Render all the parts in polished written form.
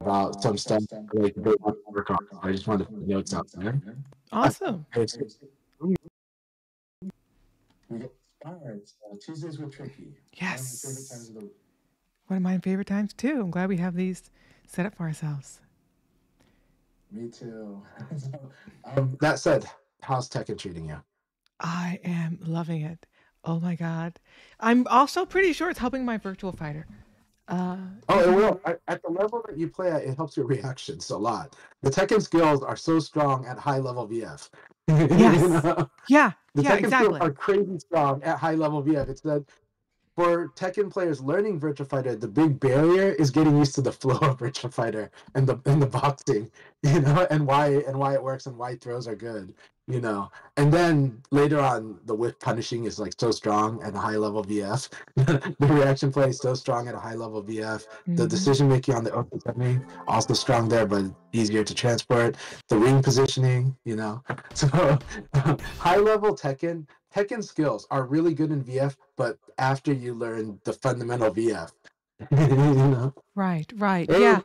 about some stuff like they want to work on. I just wanted to put notes out there. Awesome. We get Tuesdays were tricky. Yes. One of my favorite times too. I'm glad we have these set up for ourselves. Me too. That said, how's Tekken treating you? I am loving it. Oh my God. I'm also pretty sure it's helping my Virtua Fighter. It will. At the level that you play at, it helps your reactions a lot. The Tekken skills are so strong at high level VF. Yes. You know? Yeah. The Yeah, Tekken skills exactly. are crazy strong at high level VF. It's that for Tekken players learning Virtua Fighter, the big barrier is getting used to the flow of Virtua Fighter and the boxing, and why it works and why throws are good, And then later on, the whiff punishing is like so strong at a high level VF. The reaction play is so strong at a high level VF. The decision making on the open technique also strong there, but easier to transport. The ring positioning, So high level Tekken skills are really good in VF, but after you learn the fundamental VF, Right. Yeah.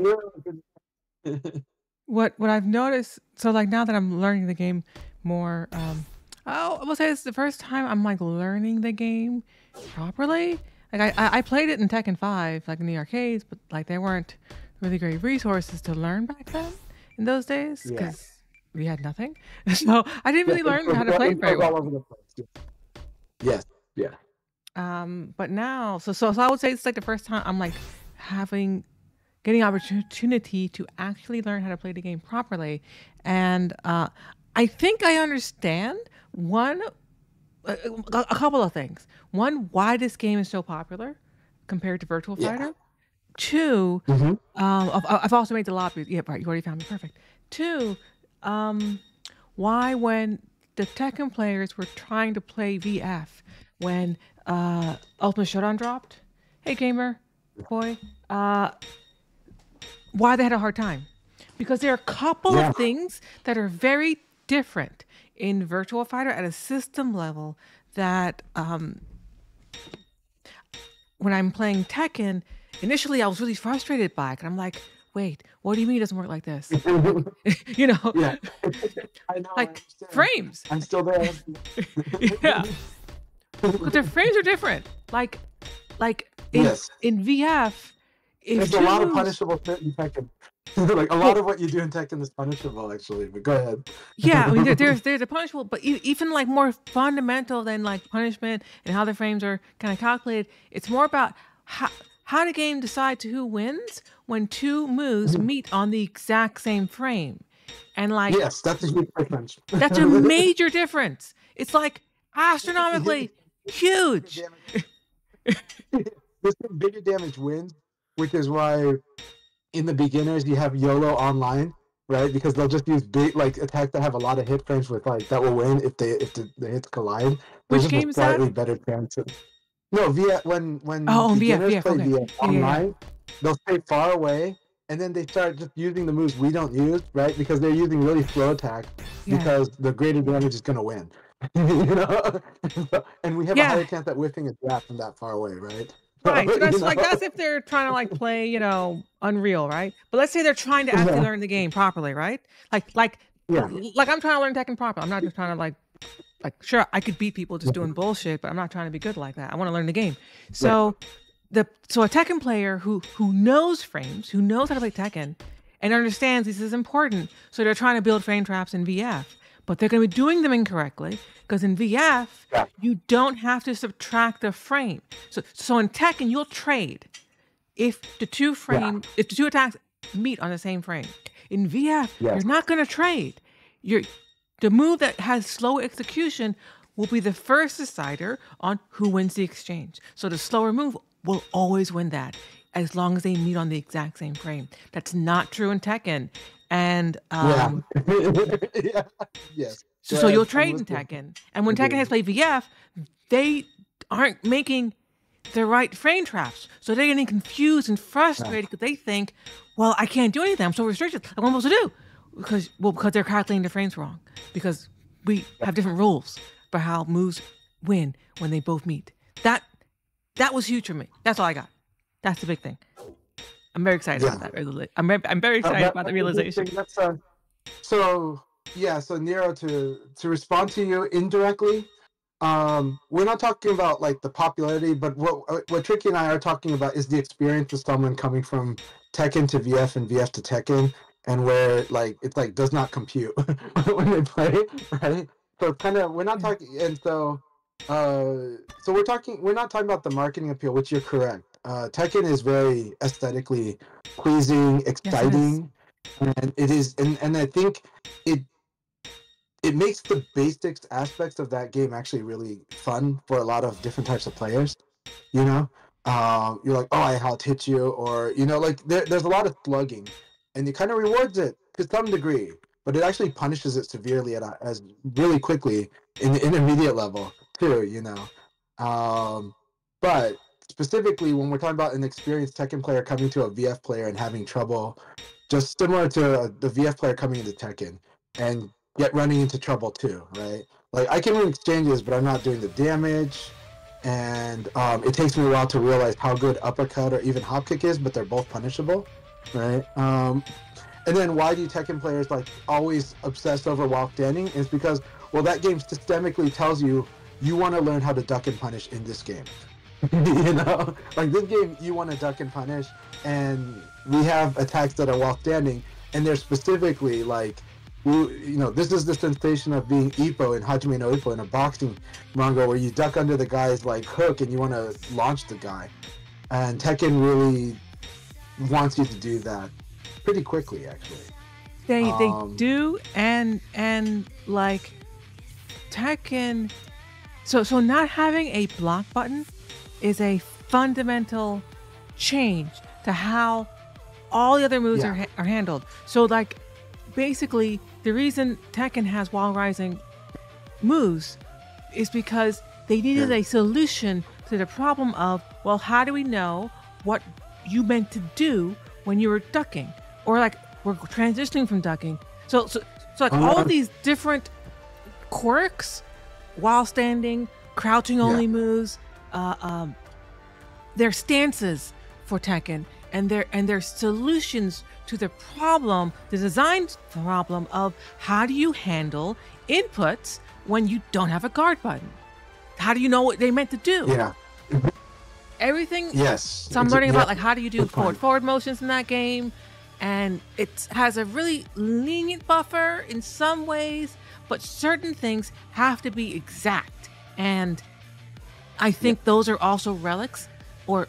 What I've noticed, so like now that I'm learning the game more, I will say it's the first time I'm like learning the game properly. Like I played it in Tekken 5, like in the arcades, but like there weren't really great resources to learn back then in those days because we had nothing. So I didn't really learn how to play it very well. Yes. Yeah. But now, so I would say it's like the first time I'm like getting opportunity to actually learn how to play the game properly, and I think I understand a couple of things. One, why this game is so popular compared to Virtua Fighter. Two, I've also made the lobby. Yeah, right. You already found me. Perfect. Two, why when the Tekken players were trying to play VF when Ultimate Showdown dropped. Hey, gamer boy. Why they had a hard time? Because there are a couple of things that are very different in Virtua Fighter at a system level that when I'm playing Tekken, initially I was really frustrated by it. And I'm like, wait, what do you mean it doesn't work like this? Yeah. I know, like frames. I'm still there. Yeah. But their frames are different. Like in VF, there's a lot of punishable shit in Tekken. Like a lot of what you do in Tekken is punishable, actually. But go ahead. Yeah, I mean, there's a punishable, but even like more fundamental than like punishment and how the frames are kind of calculated. It's more about how the game decides who wins when two moves meet on the exact same frame, and like yes, that's a huge difference. That's a major difference. It's like astronomically huge. This bigger damage wins, which is why in the beginners you have YOLO online, right? Because they'll just use big attacks that have a lot of hit frames with that will win if the hits collide. Which game is that? Better chance. No, when beginners play VF online, they'll stay far away, and then they start just using the moves we don't use, right? Because they're using really slow attack because the greater damage is going to win. And we have a higher chance at whiffing a draft from that far away, right? Right. So that's that's if they're trying to play, Unreal, right? But let's say they're trying to actually learn the game properly, right? Like I'm trying to learn Tekken properly. I'm not just trying to sure, I could beat people just doing bullshit, but I'm not trying to be good like that. I want to learn the game. So a Tekken player who knows frames, who knows how to play Tekken, and understands this is important, so they're trying to build frame traps in VF, but they're going to be doing them incorrectly because in VF you don't have to subtract the frame. So in Tekken you'll trade if the two attacks meet on the same frame. In VF you're not going to trade. The move that has slow execution will be the first decider on who wins the exchange. So the slower move will always win that as long as they meet on the exact same frame. That's not true in Tekken. And yes. So you'll trade in Tekken. And when Tekken has played VF, they aren't making the right frame traps. So they're getting confused and frustrated because they think, well, I can't do anything. I'm so restricted. What am I supposed to do? Because they're calculating the frames wrong. Because we have different rules for how moves win when they both meet. That was huge for me. That's all I got. That's the big thing. I'm very excited about that. I'm very excited about the realization. So Nero, to respond to you indirectly, we're not talking about like the popularity, but what Tricky and I are talking about is the experience of someone coming from Tekken to VF and VF to Tekken, and where like it's like does not compute when they play, right? So kind of we're not talking, and so we're not talking about the marketing appeal, which you're correct. Tekken is very aesthetically pleasing, exciting, and it is, and I think it makes the basics aspects of that game actually really fun for a lot of different types of players. You know, you're like, oh, I out hit you, or like there's a lot of slugging, and it kind of rewards it to some degree, but it actually punishes it severely as really quickly in the intermediate level too. But specifically when we're talking about an experienced Tekken player coming to a VF player and having trouble, just similar to the VF player coming into Tekken and yet running into trouble too, right? Like I can win exchanges, but I'm not doing the damage, and it takes me a while to realize how good uppercut or even hop kick is, but they're both punishable, right? And then why do Tekken players like always obsess over while standing? Is because, well, that game systemically tells you want to learn how to duck and punish in this game. Like this game, you want to duck and punish, and we have attacks that are while standing, and they're specifically like, this is the sensation of being Ippo in Hajime no Ippo in a boxing manga, where you duck under the guy's like hook and you want to launch the guy, and Tekken really wants you to do that pretty quickly, actually. They do, and like Tekken, so not having a block button is a fundamental change to how all the other moves are handled. So like basically the reason Tekken has wall rising moves is because they needed a solution to the problem of, well, how do we know what you meant to do when you were ducking, or like we're transitioning from ducking. So like all of these different quirks, while standing, crouching only moves, their stances for Tekken, and their solutions to the problem, the design problem of how do you handle inputs when you don't have a guard button? How do you know what they meant to do? Yeah. Everything. Yes. So I'm learning about like how do you do forward motions in that game, and it has a really lenient buffer in some ways, but certain things have to be exact, and I think those are also relics or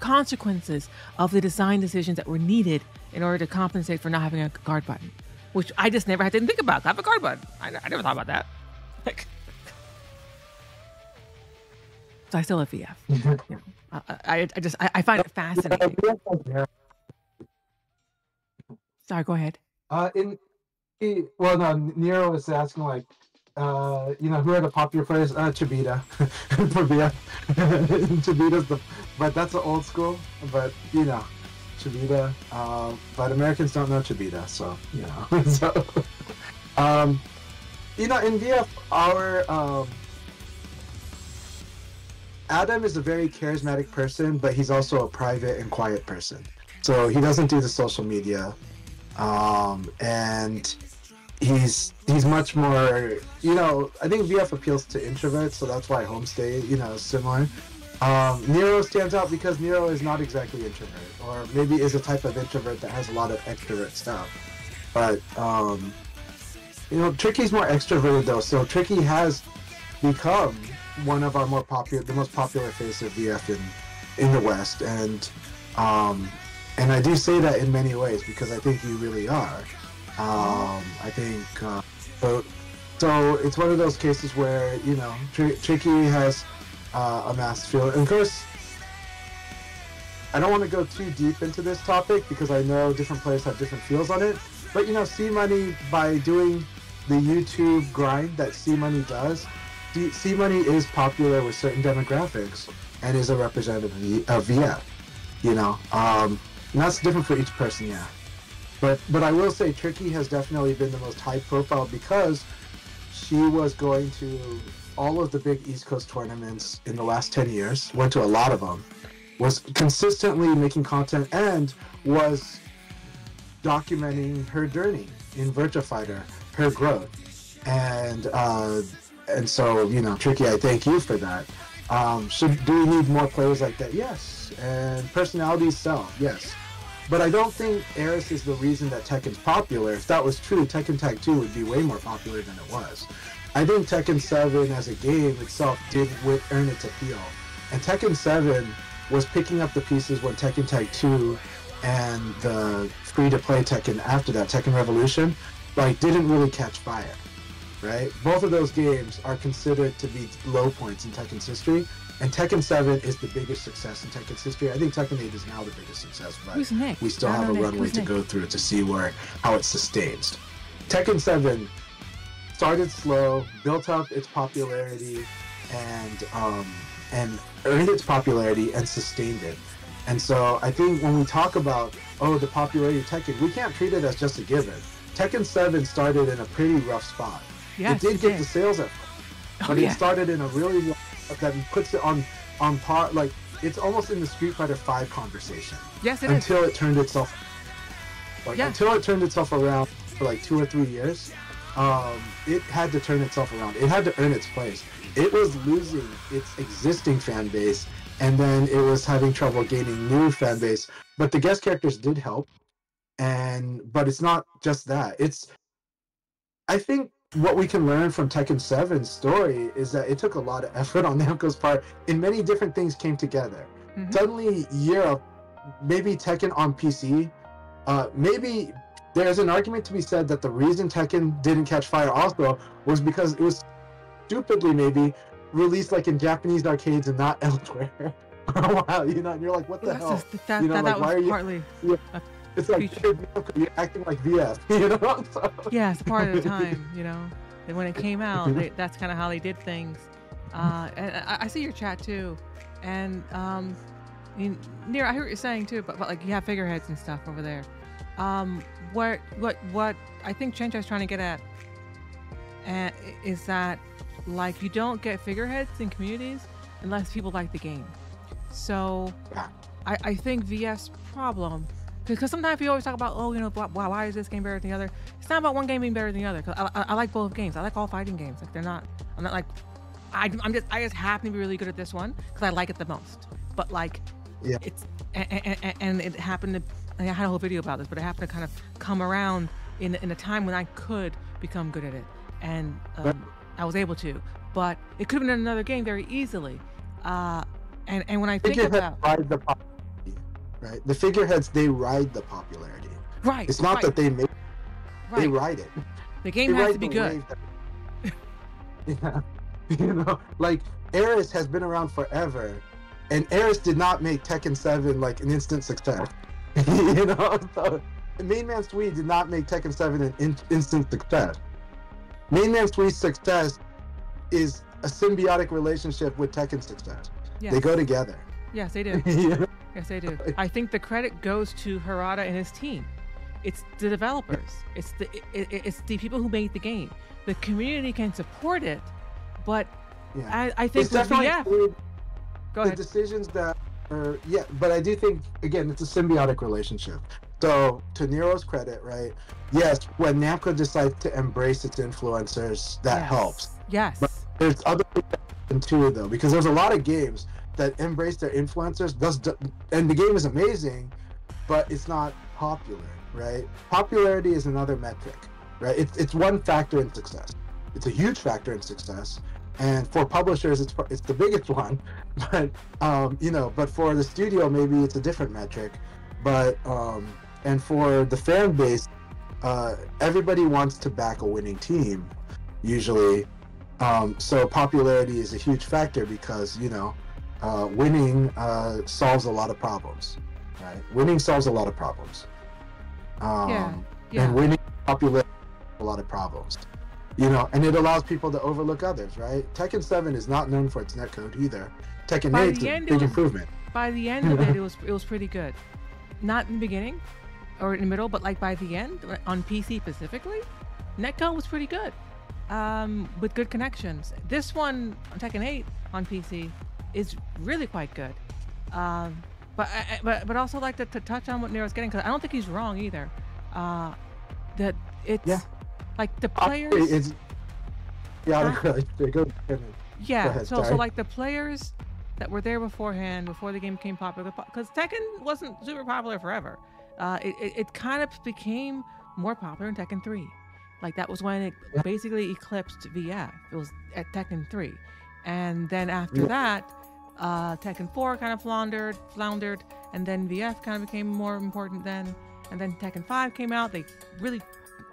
consequences of the design decisions that were needed in order to compensate for not having a guard button, which I just never had to think about. I have a guard button. I never thought about that. Like, so I still have VF. I find it fascinating. Sorry, go ahead. Nero was asking like, who are the popular players? Chibita for VF. Chibita's but that's the old school. But Chibita. But Americans don't know Chibita, so in VF, our Adam is a very charismatic person, but he's also a private and quiet person. So he doesn't do the social media, and he's much more, I think VF appeals to introverts, so that's why Homestay, is similar. Nero stands out because Nero is not exactly introvert, or maybe is a type of introvert that has a lot of extrovert stuff. But, Tricky's more extroverted though, so Tricky has become one of our the most popular face of VF in the West, and I do say that in many ways because I think you really are. I think so it's one of those cases where Tricky has a mass feel, and of course I don't want to go too deep into this topic because I know different players have different feels on it, but C Money, by doing the YouTube grind that C Money does, C Money is popular with certain demographics and is a representative of VF, and that's different for each person, yeah. But I will say Tricky has definitely been the most high profile because she was going to all of the big East Coast tournaments in the last 10 years, went to a lot of them, was consistently making content and was documenting her journey in Virtua Fighter, her growth, and so, you know, Tricky, I thank you for that. Do we need more players like that? Yes. And personalities sell, yes. But I don't think Eris is the reason that Tekken's popular. If that was true, Tekken Tag 2 would be way more popular than it was. I think Tekken 7 as a game itself did earn its appeal. And Tekken 7 was picking up the pieces when Tekken Tag 2 and the free-to-play Tekken after that, Tekken Revolution, like, didn't really catch fire, right? Both of those games are considered to be low points in Tekken's history, and Tekken 7 is the biggest success in Tekken's history. I think Tekken 8 is now the biggest success, but we still have a runway to go through to see how it sustains. Tekken 7 started slow, built up its popularity, and earned its popularity and sustained it. And so I think when we talk about, the popularity of Tekken, we can't treat it as just a given. Tekken 7 started in a pretty rough spot. Yes, it did get the sales at first, but it started in a really that puts it on par, like it's almost in the Street Fighter 5 conversation. Yes, it until is. It turned itself until it turned itself around for like 2 or 3 years. It had to turn itself around. It had to earn its place. It was losing its existing fan base, and then it was having trouble gaining new fan base. But the guest characters did help, but it's not just that. I think what we can learn from Tekken 7's story is that it took a lot of effort on Namco's part, and many different things came together. Mm-hmm. Suddenly, Europe, maybe Tekken on PC, maybe there's an argument to be said that the reason Tekken didn't catch fire also was because it was stupidly maybe released like in Japanese arcades and not elsewhere for a while, you know, and you're like, what the hell? You know, like, why are you? Partly it's like you're acting like VF, you know? So. Yeah, it's part of the time, you know. And when it came out, that's kind of how they did things. And I see your chat too, and Near, I hear what you're saying too, but like you have figureheads and stuff over there. What I think Chanchai's trying to get at is that like you don't get figureheads in communities unless people like the game. So I think VF's problem, because sometimes we always talk about, oh, you know, why is this game better than the other? It's not about one game being better than the other. Cause I like both games. I like all fighting games. Like I'm not like, I just happen to be really good at this one because I like it the most. But like, it's and it happened to. I had a whole video about this, but it happened to kind of come around in a time when I could become good at it, and I was able to. But it could have been another game very easily. And when I think about the popularity, right, the figureheads, they ride the popularity. Right. It's not that they make. Right. They ride it. The game has to be good. Yeah. You know, like Eris has been around forever, and Eris did not make Tekken 7 like an instant success. You know, so Main Man Sui did not make Tekken 7 an instant success. Main Man Sui's success is a symbiotic relationship with Tekken's success. Yes. They go together. Yes, they do. Yeah. Yes, they do. I think the credit goes to Harada and his team. It's the developers. It's the people who made the game. The community can support it, but I think the VF. Go ahead. The decisions that are but I do think again it's a symbiotic relationship. So to Nero's credit, right? Yes, when Namco decides to embrace its influencers, that helps. Yes. But there's other things too, though, because there's a lot of games that embrace their influencers, and the game is amazing, but it's not popular, right? Popularity is another metric, right? It's one factor in success. It's a huge factor in success, and for publishers, it's the biggest one. But you know, but for the studio, maybe it's a different metric. But and for the fan base, everybody wants to back a winning team, usually. So popularity is a huge factor because, you know, winning solves a lot of problems, right? Winning solves a lot of problems. And winning popularity a lot of problems, you know, and it allows people to overlook others, right? Tekken 7 is not known for its netcode either. Tekken 8 is a big improvement. By the end of it, it was pretty good. Not in the beginning or in the middle, but like by the end, on PC specifically, netcode was pretty good. With good connections. This one on Tekken 8 on PC is really quite good. But also like to touch on what Nero's getting, because I don't think he's wrong either. That it's like the players. Go ahead, so like the players that were there beforehand, before the game became popular, because Tekken wasn't super popular forever. It kind of became more popular in Tekken 3. Like that was when it basically eclipsed VF. It was at Tekken 3. And then after that, Tekken 4 kind of floundered, and then VF kind of became more important then. And then Tekken 5 came out. They really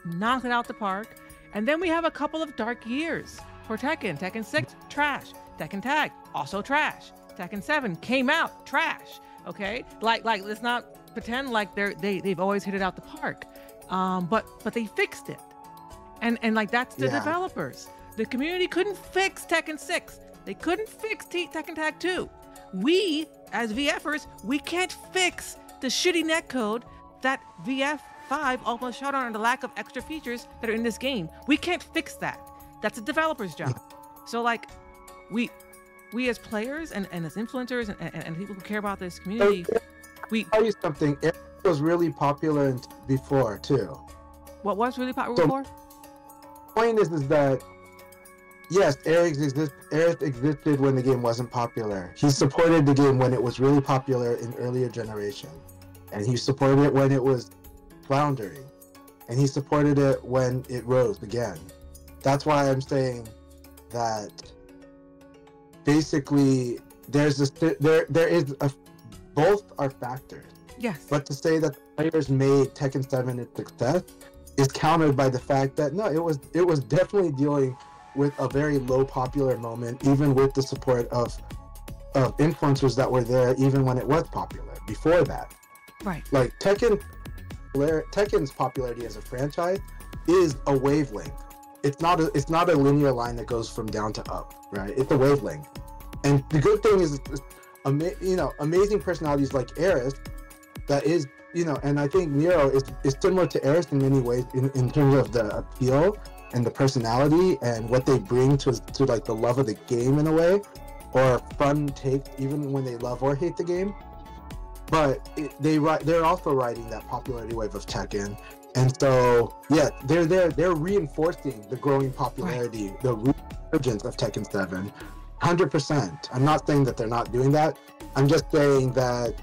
knocked it out the park. And then we have a couple of dark years for Tekken. Tekken 6, trash. Tekken Tag, also trash. Tekken 7 came out, trash. Okay, like let's not pretend like they've always hit it out the park. But they fixed it, and like that's the developers. The community couldn't fix Tekken 6. They couldn't fix Tekken Tag 2. We, as VFers, we can't fix the shitty netcode that VF5 almost showed on, the lack of extra features that are in this game. We can't fix that. That's a developer's job. So like, we as players and as influencers and people who care about this community, we tell you something. It was really popular before too. What was really popular before? The point is that yes, Eric existed when the game wasn't popular. He supported the game when it was really popular in earlier generation, and he supported it when it was floundering, and he supported it when it rose again. That's why I'm saying that basically there is both are factors. Yes. But to say that players made Tekken 7 a success is countered by the fact that no, it was definitely dealing with a very low popular moment, even with the support of influencers that were there, even when it was popular before that. Right. Like Tekken's popularity as a franchise is a wavelength. It's not a linear line that goes from down to up, right? It's a wavelength. And the good thing is, amazing personalities like Eris, that is, and I think Nero is similar to Eris in many ways in terms of the appeal and the personality and what they bring to like the love of the game in a way, or fun takes even when they love or hate the game. But they're also riding that popularity wave of Tekken. And so, yeah, they're reinforcing the growing popularity, right, the resurgence of Tekken 7, 100%. I'm not saying that they're not doing that. I'm just saying that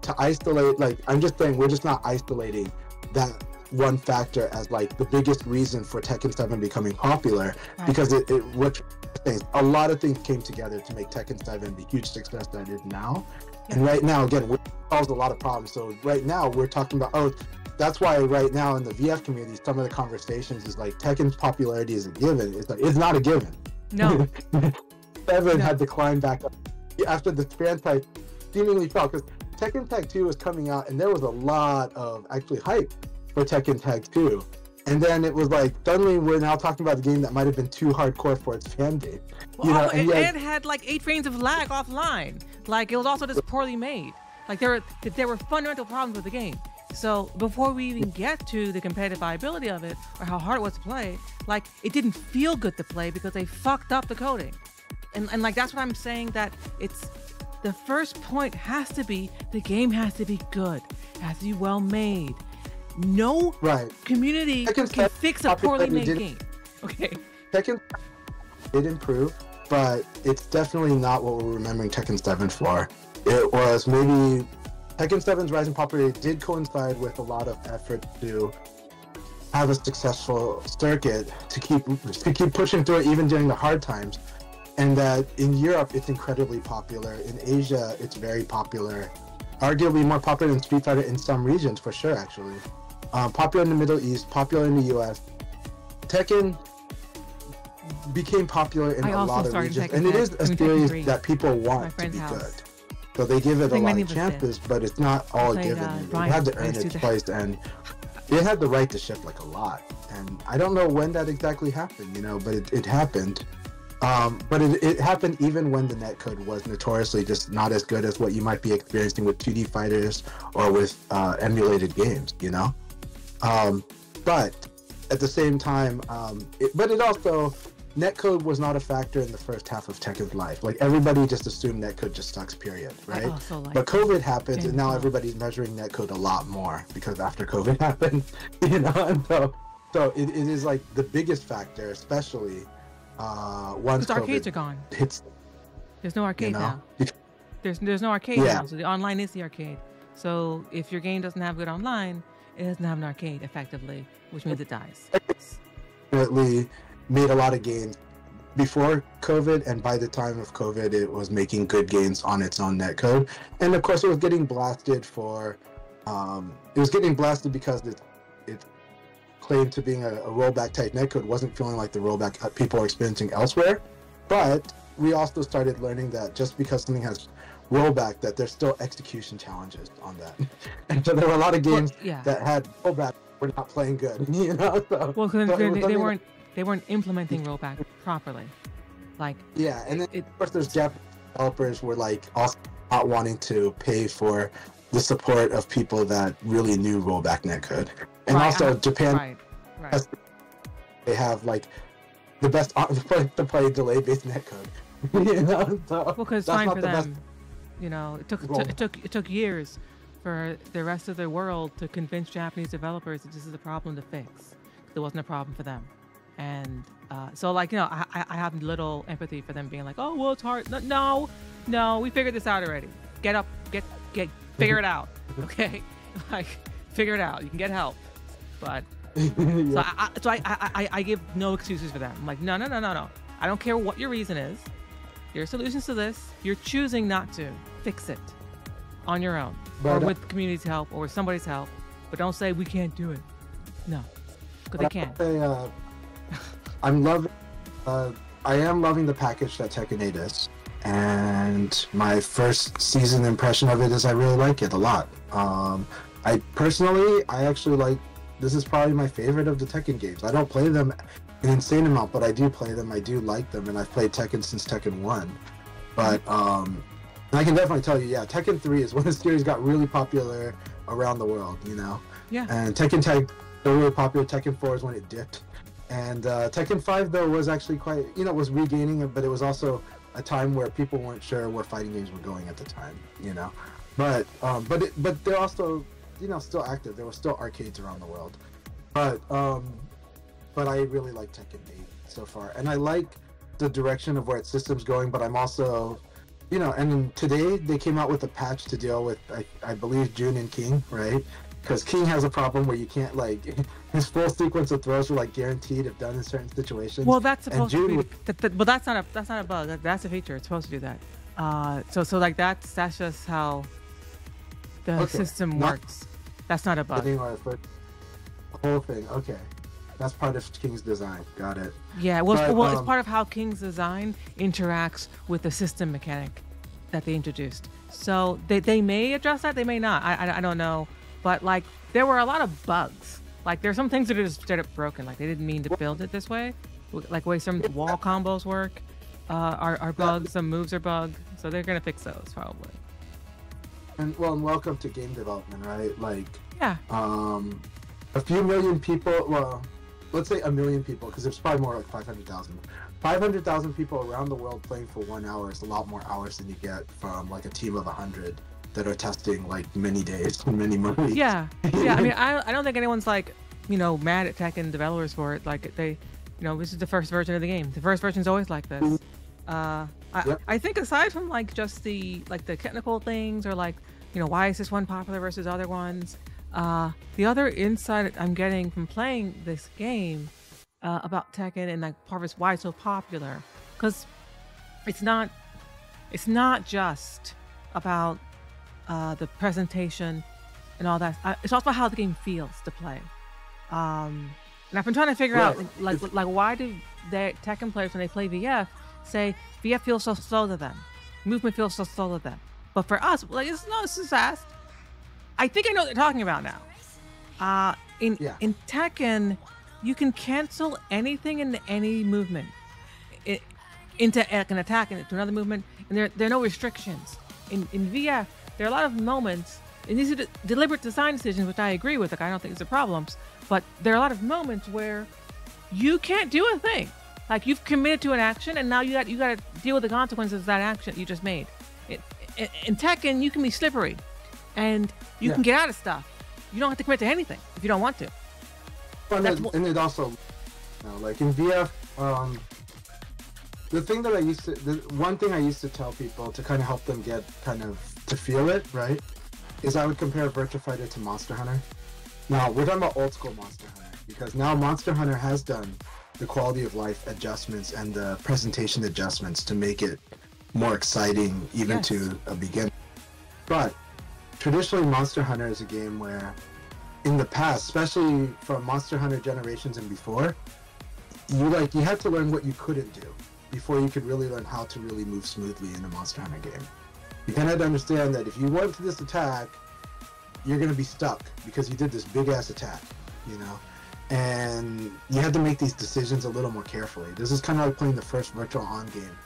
to isolate, I'm just saying we're just not isolating that one factor as like the biggest reason for Tekken 7 becoming popular, right, because a lot of things came together to make Tekken 7 the huge success that it is now. Yeah. And right now, again, it solves a lot of problems. So right now we're talking about, that's why right now in the VF community, some of the conversations is like Tekken's popularity is a given. It's not a given. No. 7 had to climb back up after the franchise seemingly fell, because Tekken Tag 2 was coming out and there was a lot of actually hype for Tekken Tag 2. And then it was like, suddenly we're now talking about a game that might have been too hardcore for its fan base. It had like 8 frames of lag offline. Like, it was also just poorly made. Like, there were fundamental problems with the game. So before we even get to the competitive viability of it or how hard it was to play, like, it didn't feel good to play because they fucked up the coding. And like, that's what I'm saying, that it's the first point has to be the game has to be good. It has to be well made. No community can fix a poorly made game. Okay. Tekken did improve, but it's definitely not what we're remembering Tekken 7 for. It was maybe Tekken 7's rise in popularity did coincide with a lot of effort to have a successful circuit to keep pushing through it even during the hard times. And that in Europe it's incredibly popular. In Asia it's very popular. Arguably more popular than Street Fighter in some regions for sure, actually. Popular in the Middle East, popular in the US. Tekken became popular in a lot of regions, and it is a series that people want to be good. So they give it a lot of chances, but it's not all given. It had to earn its place, and it had the right to shift like a lot. And I don't know when that exactly happened, but it happened. But it happened even when the netcode was notoriously just not as good as what you might be experiencing with 2D fighters or with emulated games, But at the same time, it also netcode was not a factor in the first half of Tekken's life. Like everybody just assumed netcode just sucks, period, right? But COVID happened, and now everybody's measuring netcode a lot more because after COVID happened, you know. And so it is like the biggest factor, especially once COVID arcades are gone. Hits. There's no arcade now. There's no arcade now. So the online is the arcade. So if your game doesn't have good online, it doesn't have an arcade effectively, which means it dies. Definitely made a lot of games before COVID, and by the time of COVID, it was making good games on its own netcode. And of course, it was getting blasted for. It was getting blasted because it claimed to being a rollback type netcode wasn't feeling like the rollback people are experiencing elsewhere. But we also started learning that just because something has rollback, that there's still execution challenges on that. And so there were a lot of games that had rollback were not playing good, you know. So, they weren't implementing rollback properly. Like and then of course there's Japanese developers were like also not wanting to pay for the support of people that really knew rollback netcode. And also Japan they have like the best to play delay based netcode. You know, so because fine for them. You know, it took years for the rest of the world to convince Japanese developers that this is a problem to fix. It wasn't a problem for them. And so, like, you know, I have little empathy for them being like, oh, well, it's hard. No, we figured this out already. Get up, figure it out. Okay? Like, figure it out. You can get help. But, so I give no excuses for that. I'm like, no. I don't care what your reason is. There are solutions to this. You're choosing not to fix it on your own, or with the community's help, or with somebody's help. But don't say we can't do it. No, because they can. I am loving the package that Tekken 8 is, and my first season impression of it is I really like it a lot. I actually like. This is probably my favorite of the Tekken games. I don't play them an insane amount, but I do play them. I do like them, and I've played Tekken since Tekken 1. But I can definitely tell you, Tekken 3 is when the series got really popular around the world, you know? Yeah. And Tekken Tag, they were really popular. Tekken 4 is when it dipped. And Tekken 5, though, was actually quite, you know, was regaining it, but it was also a time where people weren't sure where fighting games were going at the time, you know? But they're also, you know, still active. There were still arcades around the world. But I really like Tekken 8 so far, and I like the direction of where its system's going. But I'm also, you know, and today they came out with a patch to deal with, I believe, Jun and King, right? Because King has a problem where you can't, like, his full sequence of throws are like guaranteed if done in certain situations. Well, that's supposed to be, but that's not a bug. That's a feature. It's supposed to do that. So like that's just how the system works. That's not a bug. The whole thing. Okay. That's part of King's design. Got it. Yeah, well, it's part of how King's design interacts with the system mechanic that they introduced. So they may address that, they may not. I don't know. But, like, there were a lot of bugs. Like, there's some things that are just straight up broken. Like, they didn't mean to build it this way. Like, the way some wall combos work are bugs. Some moves are bugged. So they're going to fix those, probably. And welcome to game development, right? Like, yeah. A few million people, well, let's say a million people, because it's probably more like 500,000. 500,000 people around the world playing for 1 hour is a lot more hours than you get from like a team of 100 that are testing like many days, many months. Yeah. I mean, I don't think anyone's like, you know, mad at Tekken developers for it. Like they, you know, this is the first version of the game. The first version's always like this. I think aside from like just the technical things or like, you know, why is this one popular versus other ones? The other insight I'm getting from playing this game about Tekken and like part of it's why it's so popular, because it's not just about the presentation and all that. It's also how the game feels to play. And I've been trying to figure out like why do the Tekken players when they play VF say VF feels so slow to them, movement feels so slow to them, but for us, like this is fast. I think I know what they're talking about now. In Tekken, you can cancel anything into any movement, into an attack into another movement, and there are no restrictions. In VF, there are a lot of moments, and these are deliberate design decisions, which I agree with. Like I don't think these are problems, but there are a lot of moments where you can't do a thing. Like you've committed to an action, and now you got to deal with the consequences of that action you just made. In Tekken, you can be slippery, and you can get out of stuff. You don't have to commit to anything if you don't want to. Well, and it also, like in VF, the one thing I used to tell people to kind of help them get to feel it, right, is I would compare Virtua Fighter to Monster Hunter. Now, we're talking about old school Monster Hunter, because now Monster Hunter has done the quality of life adjustments and the presentation adjustments to make it more exciting, even to a beginner. But traditionally, Monster Hunter is a game where, in the past, especially from Monster Hunter generations and before, you had to learn what you couldn't do before you could really learn how to really move smoothly in a Monster Hunter game. You kind of had to understand that if you went to this attack, you're going to be stuck because you did this big ass attack, and you had to make these decisions a little more carefully. This is kind of like playing the first Virtual On game,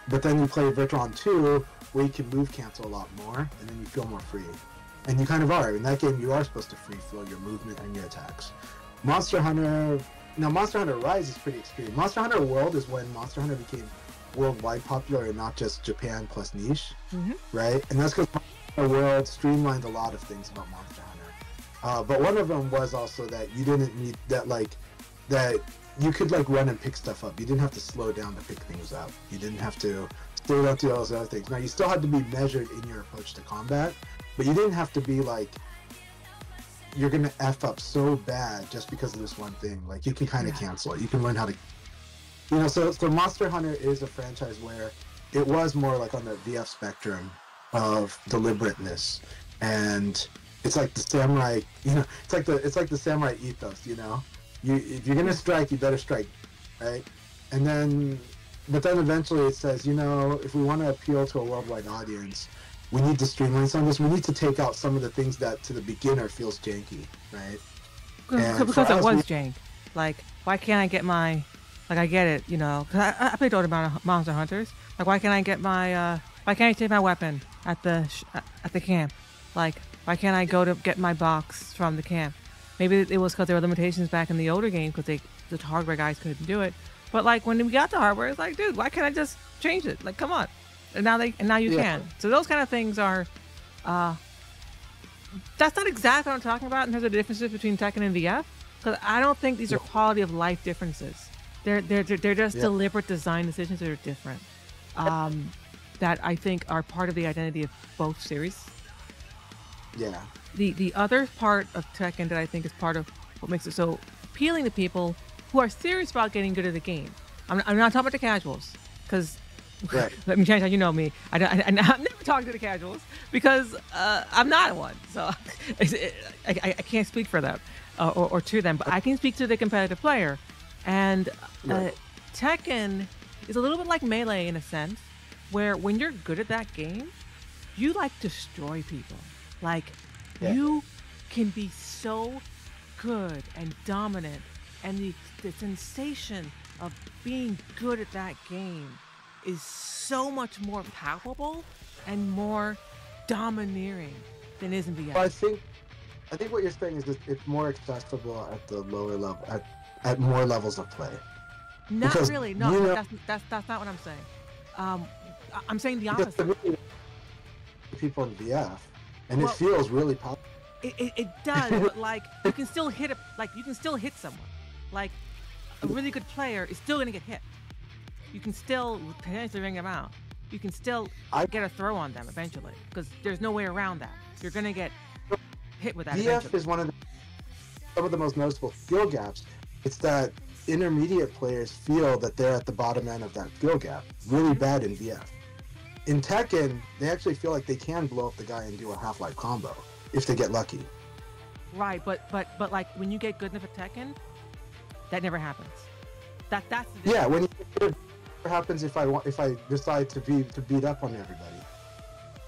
but then you play Virtual On 2 where you can move cancel a lot more, and then you feel more free. And you kind of are. In that game, you are supposed to free flow your movement and your attacks. Monster Hunter Rise is pretty extreme. Monster Hunter World is when Monster Hunter became worldwide popular and not just Japan plus niche, right? And that's because the world streamlined a lot of things about Monster Hunter. But one of them was also that you didn't need that you could run and pick stuff up. You didn't have to slow down to pick things up. You didn't have to slow down to do all those other things. Now you still had to be measured in your approach to combat, but you didn't have to be you're gonna F up so bad just because of this one thing. You can kind of cancel it. You can learn how to, so Monster Hunter is a franchise where it was more on the VF spectrum of deliberateness, and it's like the samurai, it's like the samurai ethos, if you're gonna strike, you better strike, right? But then eventually it says, if we want to appeal to a worldwide audience, we need to streamline some of this. We need to take out some of the things that to the beginner feels janky, right? Because it was jank. Why can't I get my, I get it, because I played all about Monster Hunters. Why can't I get my, why can't I take my weapon at the camp? Why can't I go to get my box from the camp? Maybe it was because there were limitations back in the older game because the hardware guys couldn't do it. But when we got the hardware, it's dude, why can't I just change it? Come on. And now you can. So those kind of things are, that's not exactly what I'm talking about in terms of the differences between Tekken and VF, because I don't think these are quality of life differences. They're just deliberate design decisions that are different, that I think are part of the identity of both series. Yeah. The other part of Tekken that I think is part of what makes it so appealing to people who are serious about getting good at the game. I'm not talking about the casuals, because let me change how you know me. I'm never talking to the casuals because I'm not one. So I can't speak for them or to them, but I can speak to the competitive player. And Tekken is a little bit like Melee in a sense, where when you're good at that game, you destroy people. You can be so good and dominant, and the sensation of being good at that game is so much more palpable and more domineering than is in VF. I think what you're saying is that it's more accessible at the lower level, at more levels of play. Not really. No, that's not what I'm saying. I'm saying the opposite. People in VF, and it feels really powerful. It does, but you can still hit you can still hit someone. A really good player is still gonna get hit. You can still potentially ring them out. You can still get a throw on them eventually, because there's no way around that. You're gonna get hit with that. VF eventually. is some of the most noticeable skill gaps. It's that intermediate players feel that they're at the bottom end of that skill gap. Really bad in VF. In Tekken, they actually feel like they can blow up the guy and do a half-life combo if they get lucky. Right, but when you get good enough at Tekken, that never happens. That's the difference. Yeah, when what happens if I decide to beat up on everybody?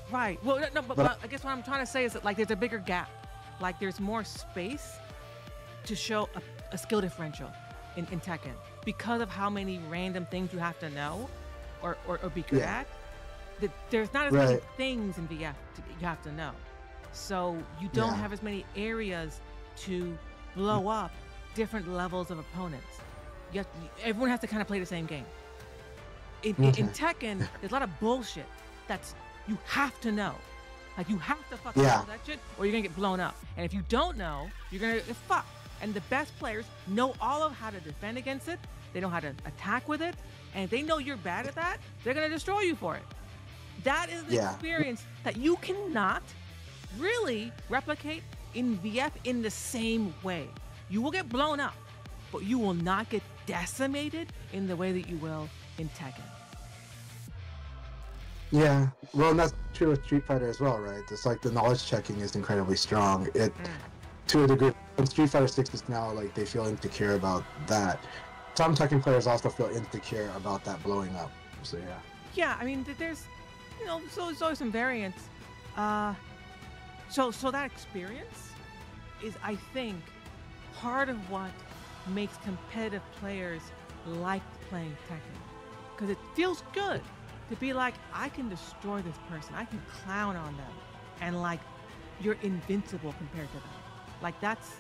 Right. Well, no, but I guess what I'm trying to say is that there's a bigger gap. There's more space to show a skill differential in Tekken because of how many random things you have to know or be good at. There's not as many things in VF you have to know, so you don't have as many areas to blow up different levels of opponents. everyone has to kind of play the same game. In Tekken, there's a lot of bullshit that's you have to know. Like you have to fucking know that shit, or you're gonna get blown up. And if you don't know, you're gonna get fucked. And the best players know all of how to defend against it. They know how to attack with it. And if they know you're bad at that, they're gonna destroy you for it. That is the experience that you cannot really replicate in VF in the same way. You will get blown up, but you will not get decimated in the way that you will in Tekken. Yeah, well, and that's true with Street Fighter as well, right? It's like the knowledge checking is incredibly strong. To a degree, in Street Fighter 6 is now like they feel insecure about that. Some Tekken players also feel insecure about that blowing up. So yeah. Yeah, I mean, there's, so there's always some variance. So that experience is, I think, part of what makes competitive players like playing Tekken, because it feels good to be like, I can destroy this person, I can clown on them, and like you're invincible compared to them. Like that's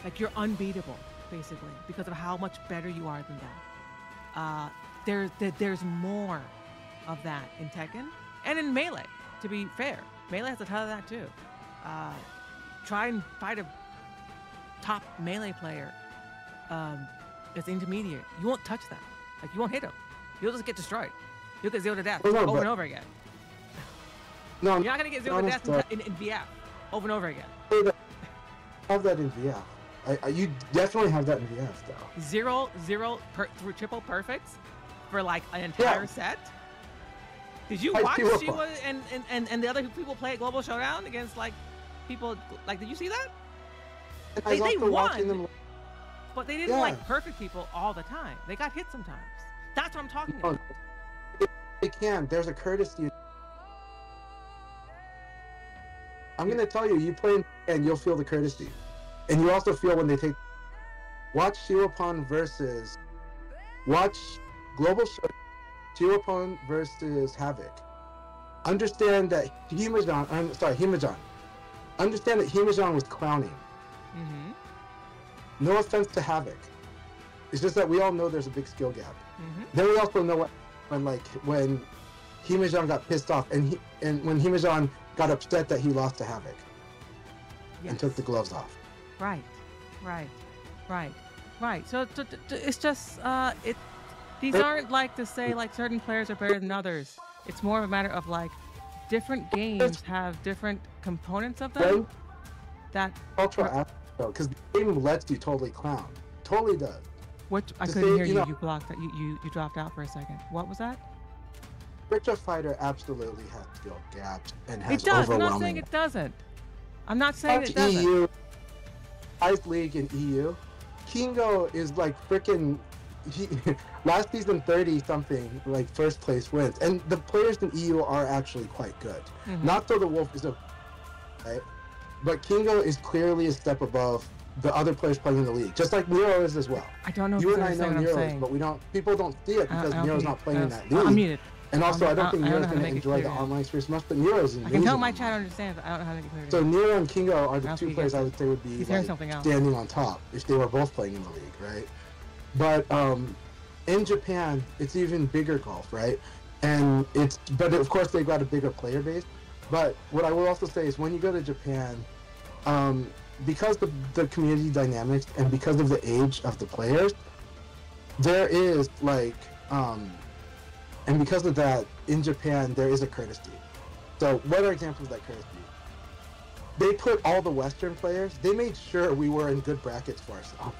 like you're unbeatable basically because of how much better you are than them. There's more of that in Tekken and in Melee. To be fair, Melee has a ton of that too. Try and fight a top Melee player that's intermediate. You won't touch them. Like you won't hit them. You'll just get destroyed. You'll get 0 to death over and over again. No, you're not gonna get 0 to death in VF over and over again. I have that in VF. You definitely have that in VF though. 0-0 through triple perfects for like an entire set. Did you watch Shiwa and the other people play Global Showdown against like people like? Did you see that? They won, but they didn't like perfect people all the time. They got hit sometimes. That's what I'm talking about. They can. There's a courtesy. I'm gonna tell you, you play and you'll feel the courtesy, and you also feel when they take. Watch Shiwapon versus. Watch Global Shiwapon versus Havoc. Understand that Himajan. Himajan. Understand that Himajan was clowning. No offense to Havoc. It's just that we all know there's a big skill gap. Then we also know when Himajan got pissed off and when Himajan got upset that he lost to Havoc and took the gloves off. Right. So it's just these aren't like to say like certain players are better than others. It's more of a matter of like different games have different components of them. That ultra because the game lets you totally clown. Totally does. What I couldn't hear you. You blocked that. You dropped out for a second. What was that? Virtua Fighter absolutely has skill gaps and has it does. overwhelming. I'm not saying it doesn't. I'm not saying it doesn't. EU, Ice League and EU, Kingo is like freaking. Last season 30 something like first place wins, and the players in EU are actually quite good. Not so the Wolf is right, but Kingo is clearly a step above the other players playing in the league, just like Nero is as well. I don't know. You and I know Nero, but we don't. People don't see it because Nero's not playing in that league. I'm muted. And also, I don't think Nero's going to enjoy the online experience much, but Nero's amazing. I can tell my chat understands. I don't know how to get clear. So Nero and Kingo are the two players I would say would be like standing on top if they were both playing in the league, right? But in Japan, it's even bigger golf, right? And but of course they've got a bigger player base. But what I will also say is when you go to Japan, because the community dynamics and because of the age of the players, there is like, and because of that, in Japan there is a courtesy. So what are examples of that courtesy? They put all the Western players. They made sure we were in good brackets for ourselves.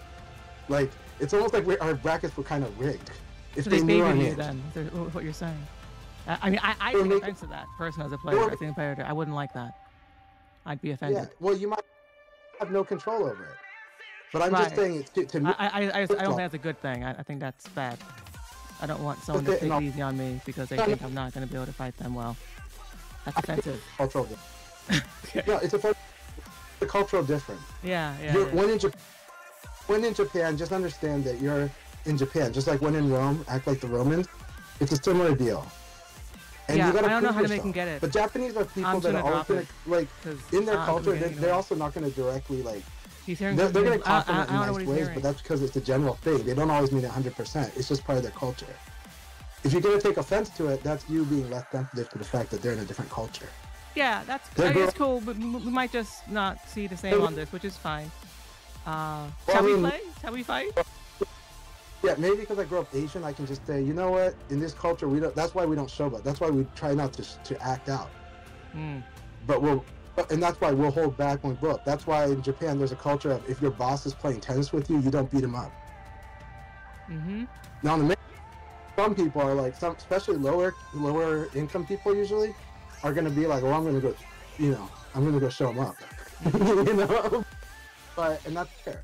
Like it's almost like our brackets were kind of rigged. If so they knew our you then, what you're saying. I mean, I take offense to that person as a player. I think I wouldn't like that. I'd be offended. Yeah, well, you might have no control over it. But I'm just saying, to me, I don't think that's a good thing. I think that's bad. I don't want someone to take it easy on me because they think I'm not going to be able to fight them well. That's offensive. Cultural difference. No, it's a cultural difference. Yeah. When in Japan, just understand that you're in Japan. Just like when in Rome, act like the Romans. It's a similar deal. And yeah, you gotta I don't know how yourself. to make them get it. But Japanese are people that are always gonna, like, in their culture, they're also not going to directly, like, He's hearing. They're going to talk I in don't know nice what he's ways, hearing. but that's because it's a general thing. They don't always mean it 100%. It's just part of their culture. If you're going to take offense to it, that's you being less sensitive to the fact that they're in a different culture. Yeah, it's cool, but we might just not see the same on this, which is fine. Shall we play? Shall we fight? Yeah, maybe because I grew up Asian, I can just say, you know what? In this culture, we don't. That's why we don't showboat. That's why we try not to act out. And that's why we'll hold back when we grow up. That's why in Japan, there's a culture of if your boss is playing tennis with you, you don't beat him up. Now, in the some people are like, especially lower income people usually, are going to be like, well, I'm going to go, I'm going to go show him up, and that's fair,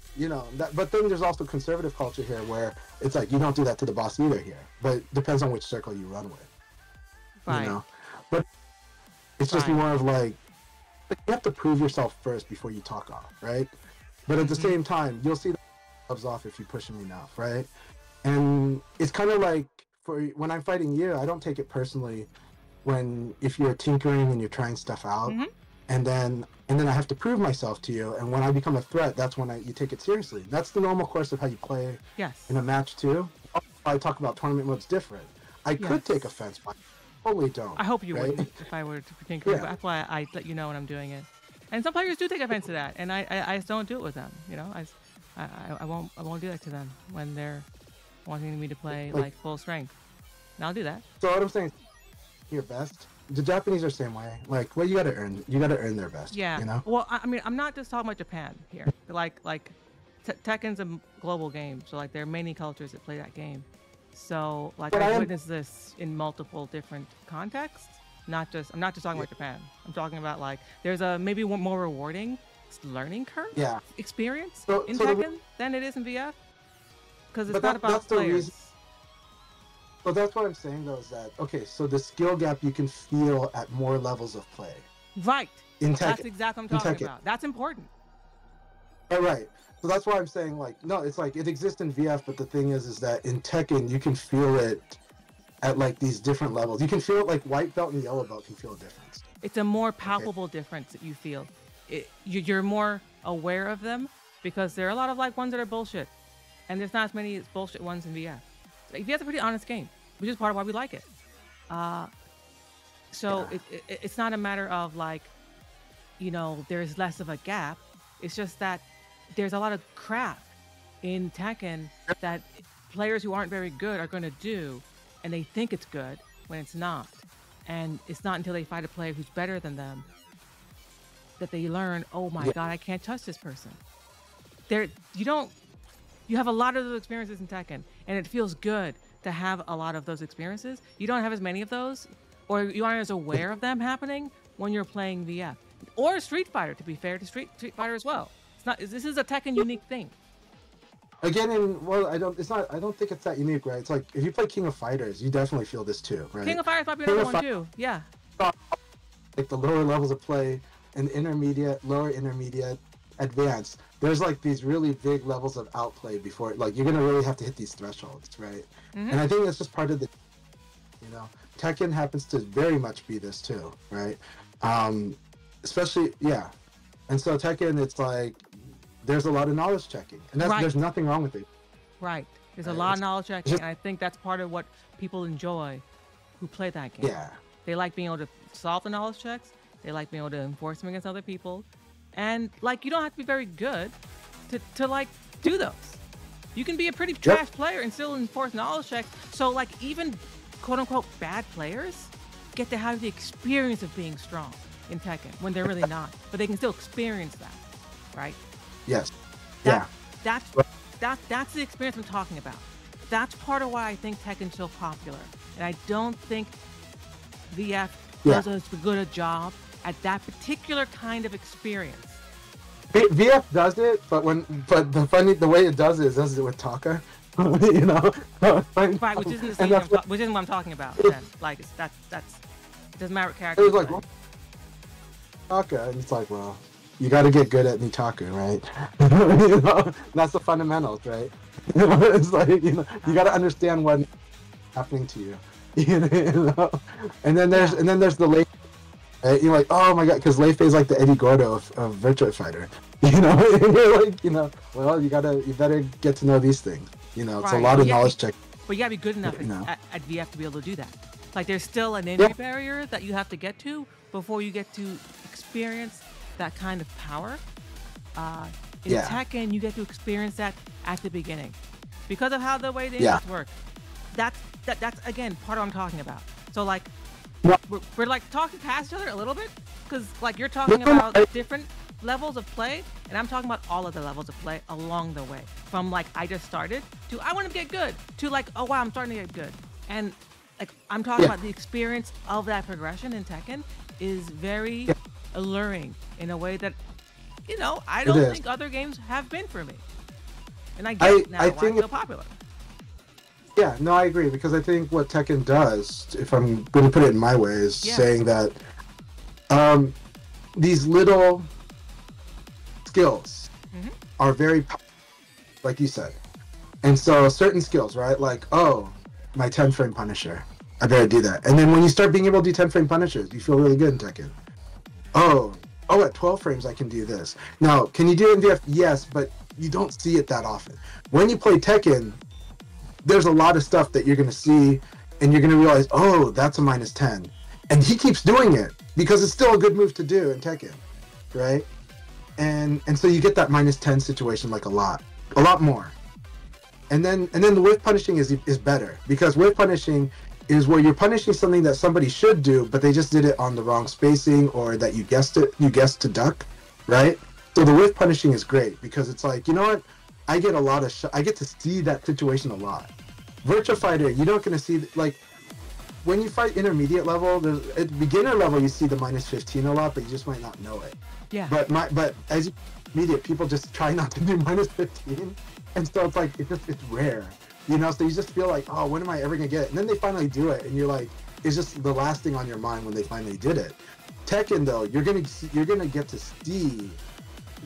but then there's also conservative culture here where it's like, you don't do that to the boss either here, but it depends on which circle you run with, but it's just more of like, you have to prove yourself first before you talk off, right? But at the same time, you'll see the gloves off if you push him enough, right? And it's kind of like, when I'm fighting you, I don't take it personally if you're tinkering and you're trying stuff out, and then I have to prove myself to you, and when I become a threat, that's when you take it seriously. That's the normal course of how you play in a match too. I talk about tournament modes different. I could take offense, but I totally don't. I hope you wouldn't if I were to tinker, but that's why I let you know when I'm doing it. And some players do take offense to that, and I just don't do it with them. I won't do that to them when they're wanting me to play like full strength. And I'll do that. So what I'm saying is, your best. The Japanese are the same way. Like, well, you gotta earn their best. Yeah. Well, I mean, I'm not just talking about Japan here. Like Tekken's a global game, so like there are many cultures that play that game. So like I witnessed this in multiple different contexts. I'm not just talking about Japan. I'm talking about like there's a maybe one more rewarding learning curve experience in Tekken than it is in VF, because it's not about players. So that's what I'm saying though, is that so the skill gap you can feel at more levels of play. Right. In Tekken. That's exactly what I'm talking about. That's important. Right. So that's why I'm saying like no, it's like it exists in VF, but the thing is that in Tekken you can feel it at like these different levels. You can feel it like white belt and yellow belt can feel a difference. It's a more palpable difference that you feel. You're more aware of them because there are a lot of like ones that are bullshit, and there's not as many bullshit ones in VF. VF's a pretty honest game, which is part of why we like it. It's not a matter of like, there's less of a gap. It's just that there's a lot of crap in Tekken that players who aren't very good are going to do, and they think it's good when it's not. And it's not until they fight a player who's better than them that they learn, oh my God, I can't trust this person. You have a lot of those experiences in Tekken, and it feels good to have a lot of those experiences. You don't have as many of those, or you aren't as aware of them happening when you're playing VF. Or Street Fighter, to be fair to Street Fighter as well. This is a Tekken unique thing. Again, I don't think it's that unique, right? It's like, if you play King of Fighters, you definitely feel this too, right? King of Fighters might be another one too, yeah. Like the lower levels of play, and intermediate, lower intermediate, advanced. There's like these really big levels of outplay before, like you're gonna really have to hit these thresholds, right? And I think that's just part of the, Tekken happens to very much be this too, right? Especially, and so Tekken, it's like there's a lot of knowledge checking, and there's nothing wrong with it. Right. There's a lot of knowledge checking, and I think that's part of what people enjoy who play that game. Yeah. They like being able to solve the knowledge checks. They like being able to enforce them against other people. And like, you don't have to be very good to like do those. You can be a pretty trash player and still enforce knowledge checks. So like even quote unquote bad players get to have the experience of being strong in Tekken when they're really not, but they can still experience that, right? Yes. That's the experience I'm talking about. That's part of why I think Tekken's so popular, and I don't think VF does as good a job at that particular kind of experience. VF does it, but the way it does it with Taka, right, which isn't what I'm talking about. Then. Like that's it doesn't matter what character. It was like Taka, and it's like, well, you got to get good at Nitaku, right? That's the fundamentals, right? It's like you got to understand what's happening to you, And then there's the late Right? You're like, oh my god, because Leifei is like the Eddie Gordo of Virtua Fighter. You know, and you're like, well, you better get to know these things. It's a lot of knowledge check. But you gotta be good enough at VF to be able to do that. Like there's still an entry barrier that you have to get to before you get to experience that kind of power. In Tekken, you get to experience that at the beginning because of how the way the engines work. That's again part of what I'm talking about. So like we're like talking past each other a little bit because like you're talking about different levels of play and I'm talking about all of the levels of play along the way, from like I just started to I want to get good to like, oh wow, I'm starting to get good. And like I'm talking about the experience of that progression in Tekken is very alluring in a way that I don't think other games have been for me. And I get now why it's so popular. Yeah, no, I agree, because I think what Tekken does, if I'm going to put it in my way, is saying that these little skills are very powerful, like you said. And so certain skills, right? Like, oh, my 10 frame Punisher. I better do that. And then when you start being able to do 10 frame Punishers, you feel really good in Tekken. Oh, at 12 frames I can do this. Now, can you do it in VF? Yes, but you don't see it that often. When you play Tekken, there's a lot of stuff that you're going to see, and you're going to realize, oh, that's a -10. And he keeps doing it, because it's still a good move to do in Tekken, right? And so you get that -10 situation like a lot more. And then the whiff punishing is better, because whiff punishing is where you're punishing something that somebody should do, but they just did it on the wrong spacing, or that you guessed to duck, right? So the whiff punishing is great, because it's like, you know what? I get a lot of I get to see that situation a lot. Virtua Fighter, you're not going to see, like, when you fight intermediate level, at beginner level you see the -15 a lot, but you just might not know it. Yeah. But as you intermediate, people just try not to do -15, and so it's like it's rare. So you just feel like, oh, when am I ever gonna get it? And then they finally do it, and you're like, it's just the last thing on your mind when they finally did it. Tekken, though, you're gonna get to see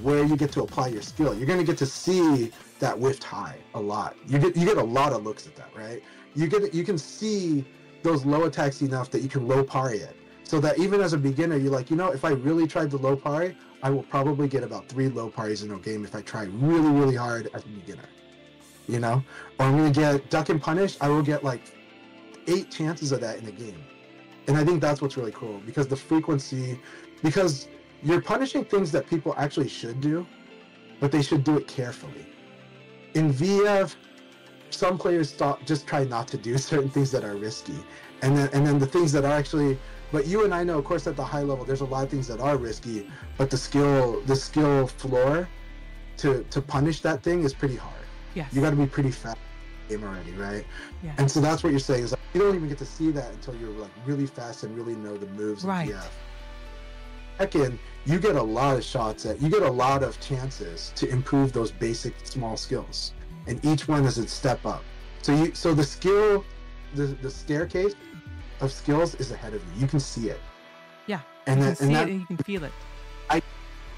where you get to apply your skill. You're gonna get to see that whiffed high a lot. You get a lot of looks at that, right? You can see those low attacks enough that you can low parry it, so that even as a beginner, you're like, if I really tried to low parry, I will probably get about 3 low parries in a game if I try really, really hard as a beginner. Or I'm going to get duck and punish, I will get like 8 chances of that in a game. And I think that's what's really cool, because the frequency, because you're punishing things that people actually should do, but they should do it carefully. In VF, some players just try not to do certain things that are risky. And then the things that are actually, but you and I know, of course, at the high level, there's a lot of things that are risky, but the skill floor to punish that thing is pretty hard. Yes. You got to be pretty fast in the game already, right? Yeah. And so that's what you're saying, is like, you don't even get to see that until you're like really fast and really know the moves in VF. Second, you get a lot of shots you get a lot of chances to improve those basic small skills, and each one is a step up. So the skill, the staircase of skills is ahead of you. You can see it. Yeah. And you can see it and you can feel it.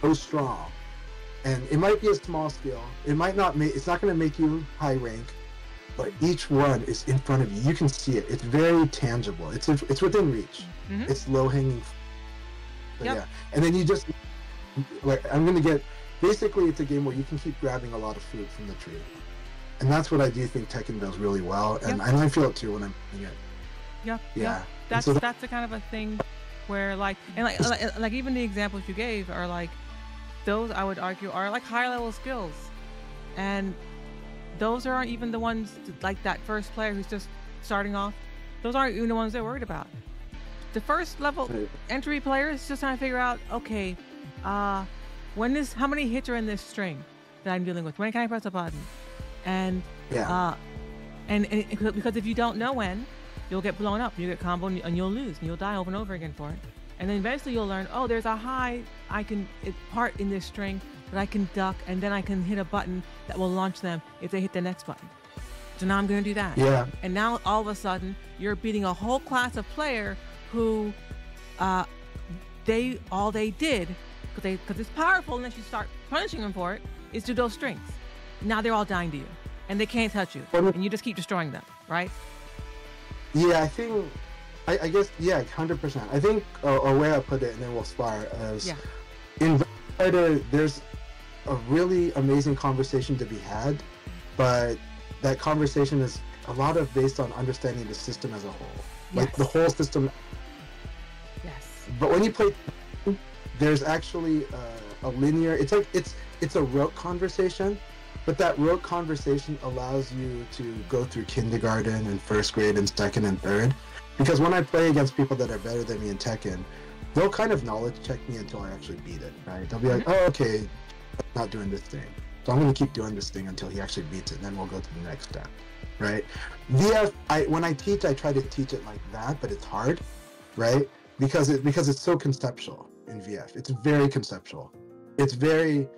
So strong. And it might be a small skill. It might not it's not going to make you high rank, but each one is in front of you. You can see it. It's very tangible. It's within reach. Mm-hmm. It's low hanging. Yeah. And then you just like, I'm going to get, basically it's a game where you can keep grabbing a lot of fruit from the tree. And that's what I do think Tekken does really well, and I feel it too when I'm playing it. Yeah. That's the kind of a thing where like even the examples you gave are like, those I would argue are like higher level skills, and those aren't even the ones like that first player who's just starting off. Those aren't even the ones they're worried about. The first level entry player is just trying to figure out, okay, how many hits are in this string that I'm dealing with? When can I press a button? And because if you don't know when, you'll get blown up, you get comboed, and you'll lose, and you'll die over and over again for it. And then eventually you'll learn, oh, there's a high part in this string that I can duck, and then I can hit a button that will launch them if they hit the next button. So now I'm going to do that. Yeah. And now all of a sudden you're beating a whole class of player who all they did, because it's powerful unless you start punishing them for it, is do those strings. Now they're all dying to you, and they can't touch you, and you just keep destroying them, right? Yeah, I think I guess, yeah, 100%. I think a way I put it, and then we'll spar, is in Virtua Fighter, there's a really amazing conversation to be had, but that conversation is a lot of based on understanding the system as a whole, like the whole system. Yes. But when you play, there's actually a linear. It's like it's a rote conversation, but that rote conversation allows you to go through kindergarten and first grade and second and third. Because when I play against people that are better than me in Tekken, they'll kind of knowledge check me until I actually beat it, right? They'll be like, oh, okay, I'm not doing this thing. So I'm going to keep doing this thing until he actually beats it, and then we'll go to the next step, right? When I teach, I try to teach it like that, but it's hard, right? Because it's so conceptual in VF. It's very conceptual. It's very,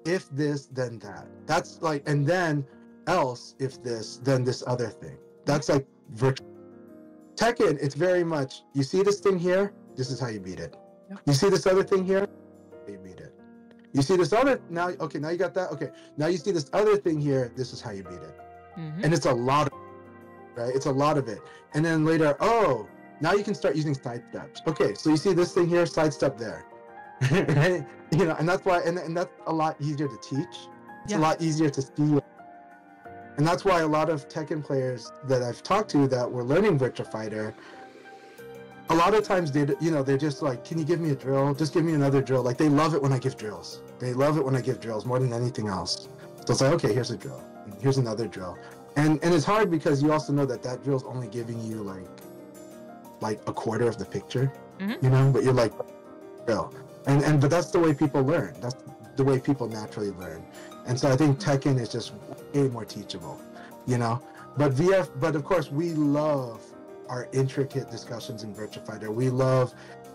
if this, then that. That's like, and then else, if this, then this other thing. That's like virtual. Tekken, it's very much, you see this thing here, this is how you beat it. Yep. You see this other thing here, you beat it. You see this other, now you got that, okay. Now you see this other thing here, this is how you beat it. Mm-hmm. And it's a lot of, right? It's a lot of it. And then later, oh, now you can start using side steps. Okay, so you see this thing here, sidestep there. Right? You know, and that's why, and that's a lot easier to teach. It's a lot easier to see. And that's why a lot of Tekken players that I've talked to that were learning Virtua Fighter, a lot of times they're just like, can you give me a drill? Just give me another drill. Like, they love it when I give drills. They love it when I give drills more than anything else. So it's like, okay, here's a drill. Here's another drill. And it's hard because you also know that drill's only giving you like a quarter of the picture, you know, but you're like, drill. But that's the way people learn. That's the way people naturally learn. And so I think Tekken is just way more teachable, you know. But of course, we love our intricate discussions in Virtua Fighter. We love,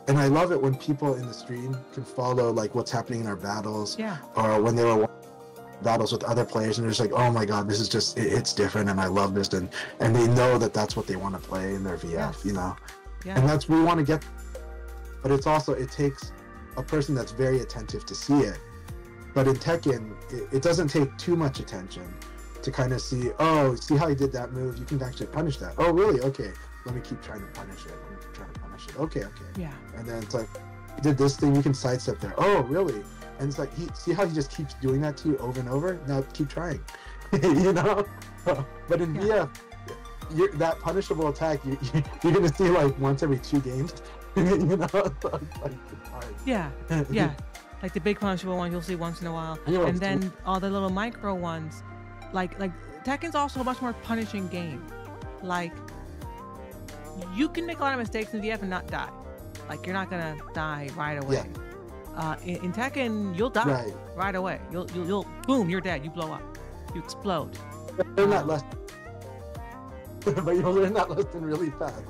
and I love it when people in the stream can follow like what's happening in our battles, or when they were battles with other players, and they're just like, oh my god, this is just, it's different, and I love this, and they know that that's what they want to play in their VF, you know. And that's, we want to get, but it's also, it takes a person that's very attentive to see it. But in Tekken, it doesn't take too much attention to kind of see, oh, see how he did that move? You can actually punish that. Oh, really? Okay, let me keep trying to punish it. Let me keep trying to punish it. Okay. Yeah. And then it's like, he did this thing, you can sidestep there. Oh, really? And it's like, see how he just keeps doing that to you over and over? Now keep trying, you know? But in VF, that punishable attack, you're going to see like once every 2 games, you know? So it's like, it's hard. Yeah. Like the big punishable one you'll see once in a while, and then all the little micro ones, like Tekken's also a much more punishing game. Like, you can make a lot of mistakes in VF and not die. Like, you're not gonna die right away. In Tekken, you'll die right away. You'll boom, you're dead. You blow up. You explode. Learn that lesson. But you'll learn that lesson really fast,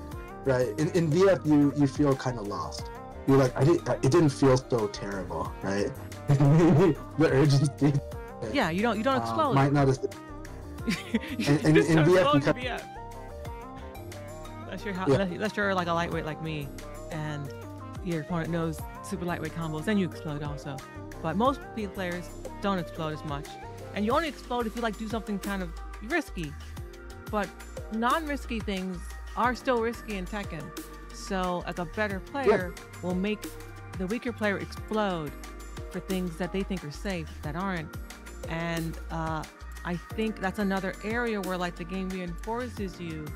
right? In VF, you feel kind of lost. You're like, it didn't feel so terrible, right? The urgency. Yeah, you don't explode. Might not have. And in VF, unless you're like a lightweight like me, and your opponent knows super lightweight combos, then you explode also. But most players don't explode as much, and you only explode if you like do something kind of risky. But non-risky things are still risky in Tekken. So as a better player, will make the weaker player explode for things that they think are safe that aren't. And I think that's another area where like the game reinforces you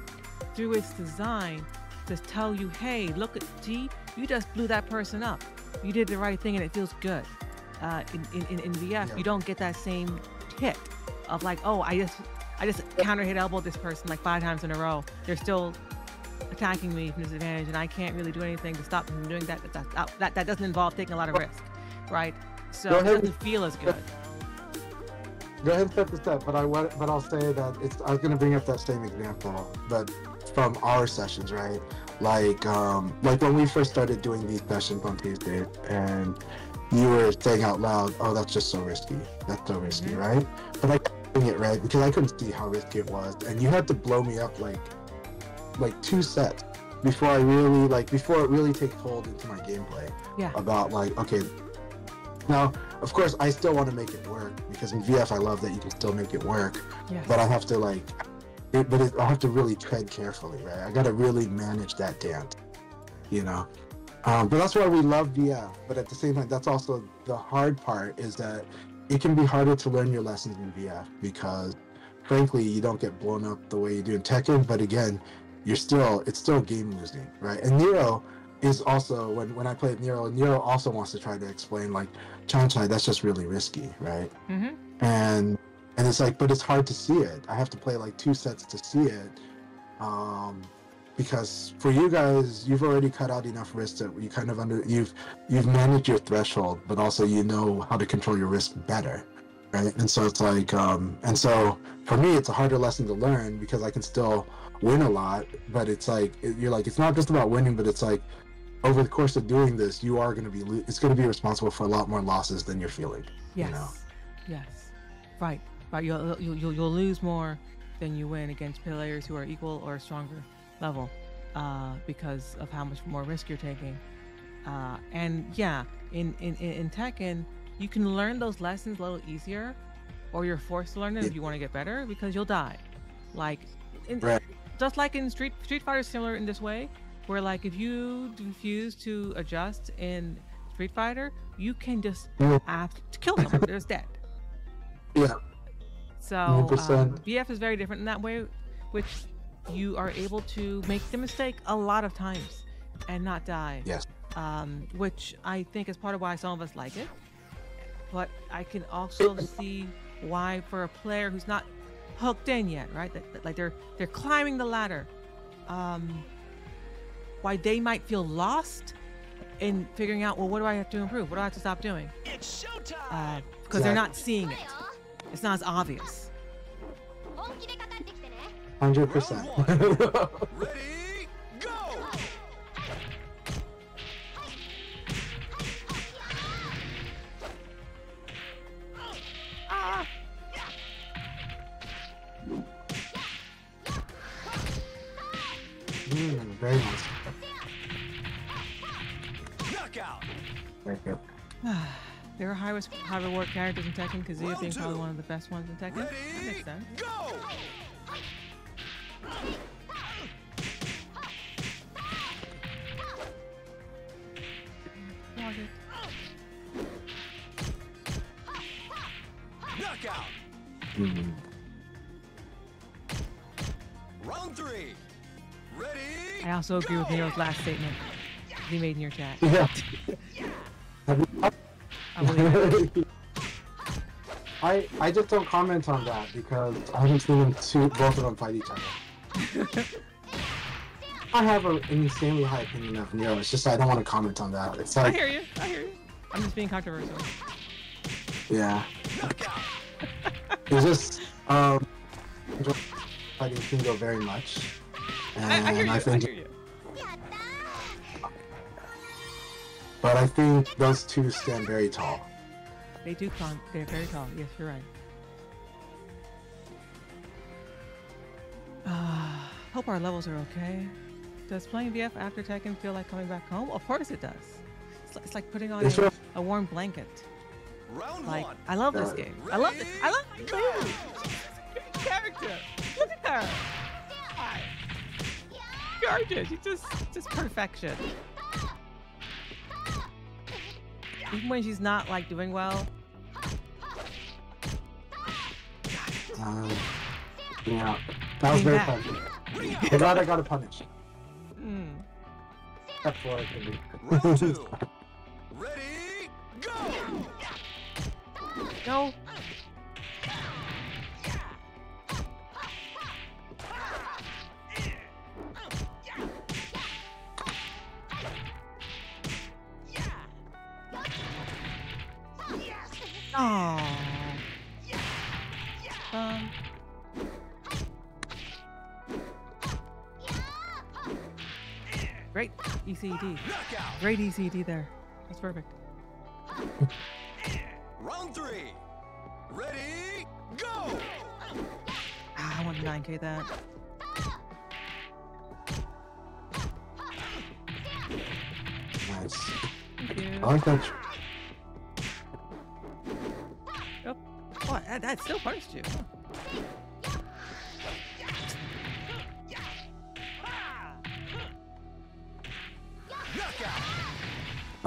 through its design to tell you, hey, look at you just blew that person up. You did the right thing and it feels good. In VF, you don't get that same hit of like, oh, I just counter hit elbowed this person like 5 times in a row. They're still attacking me from disadvantage, and I can't really do anything to stop them from doing that. That doesn't involve taking a lot of risk, right? So it doesn't feel as good. Go ahead and set this up, but I'll say that I was going to bring up that same example, but from our sessions, right? Like when we first started doing these sessions on Tuesdays, and you were saying out loud, "Oh, that's just so risky. That's so risky," right? But I kept doing it, right, because I couldn't see how risky it was, and you had to blow me up like 2 sets before it really takes hold into my gameplay. About like, okay, now of course I still want to make it work, because in VF I love that you can still make it work, but I have to like I have to really tread carefully, right? I got to really manage that dance, you know. But that's why we love VF. But at the same time, that's also the hard part, is that it can be harder to learn your lessons in VF because, frankly, you don't get blown up the way you do in Tekken. But again, it's still game losing, right? And Nero is also, when I played Nero also wants to try to explain, like, Chanchai, that's just really risky, right? Mm-hmm. And it's like, but it's hard to see it. I have to play like 2 sets to see it. Because for you guys, you've already cut out enough risk that you kind of you've managed your threshold, but also you know how to control your risk better, right? And so it's like, and so for me, it's a harder lesson to learn because I can still win a lot, but it's like you're like, it's not just about winning, but it's like over the course of doing this, you are going to be it's going to be responsible for a lot more losses than you're feeling. Yes. You know? Yes. Right. But you'll lose more than you win against players who are equal or stronger level, because of how much more risk you're taking. And yeah, in Tekken, you can learn those lessons a little easier, or you're forced to learn them if you want to get better, because you'll die. Like, just like in Street Fighter, similar in this way, where like if you refuse to adjust in Street Fighter, you can just have to kill someone. They're just dead. Yeah. So 100%. VF is very different in that way, which you are able to make the mistake a lot of times and not die. Yes. Which I think is part of why some of us like it. But I can also see why, for a player who's not hooked in yet, right? Like they're climbing the ladder, why they might feel lost in figuring out, well, what do I have to improve? What do I have to stop doing? It's showtime! Because they're not seeing it. It's not as obvious. 100%. Ready, go! Very nice. Knockout! Very good. There are high reward characters in Tekken, Kazuya being probably one of the best ones in Tekken. That makes sense. Go! Knockout! Round 3. Ready? I also agree with Nero's last statement he made in your chat. Yeah. I believe it. I just don't comment on that because I haven't seen both of them fight each other. I have an insanely high opinion of Nero. It's just I don't want to comment on that. It's like, I hear you. I'm just being controversial. Yeah. It's just fighting Kingo very much. And I hear you. I hear you. But I think those two stand very tall. They do they're very tall. Yes, you're right. Hope our levels are okay. Does playing VF after Tekken feel like coming back home? Of course it does. It's like putting on a warm blanket. Round Like, 1. I love this game. I love it. I love my dude. Character. Look at her. Hi. Gorgeous. She's just perfection. Even when she's not like doing well. Yeah, that was very fun. I'm glad I got a punish. That's what I can do. Round 2. Ready, go! No. Oh. Great ECD. Great ECD there. That's perfect. Round 3. Ready, go! I want to 9K that. Nice. Thank you. I like that. Oh, that still punished you.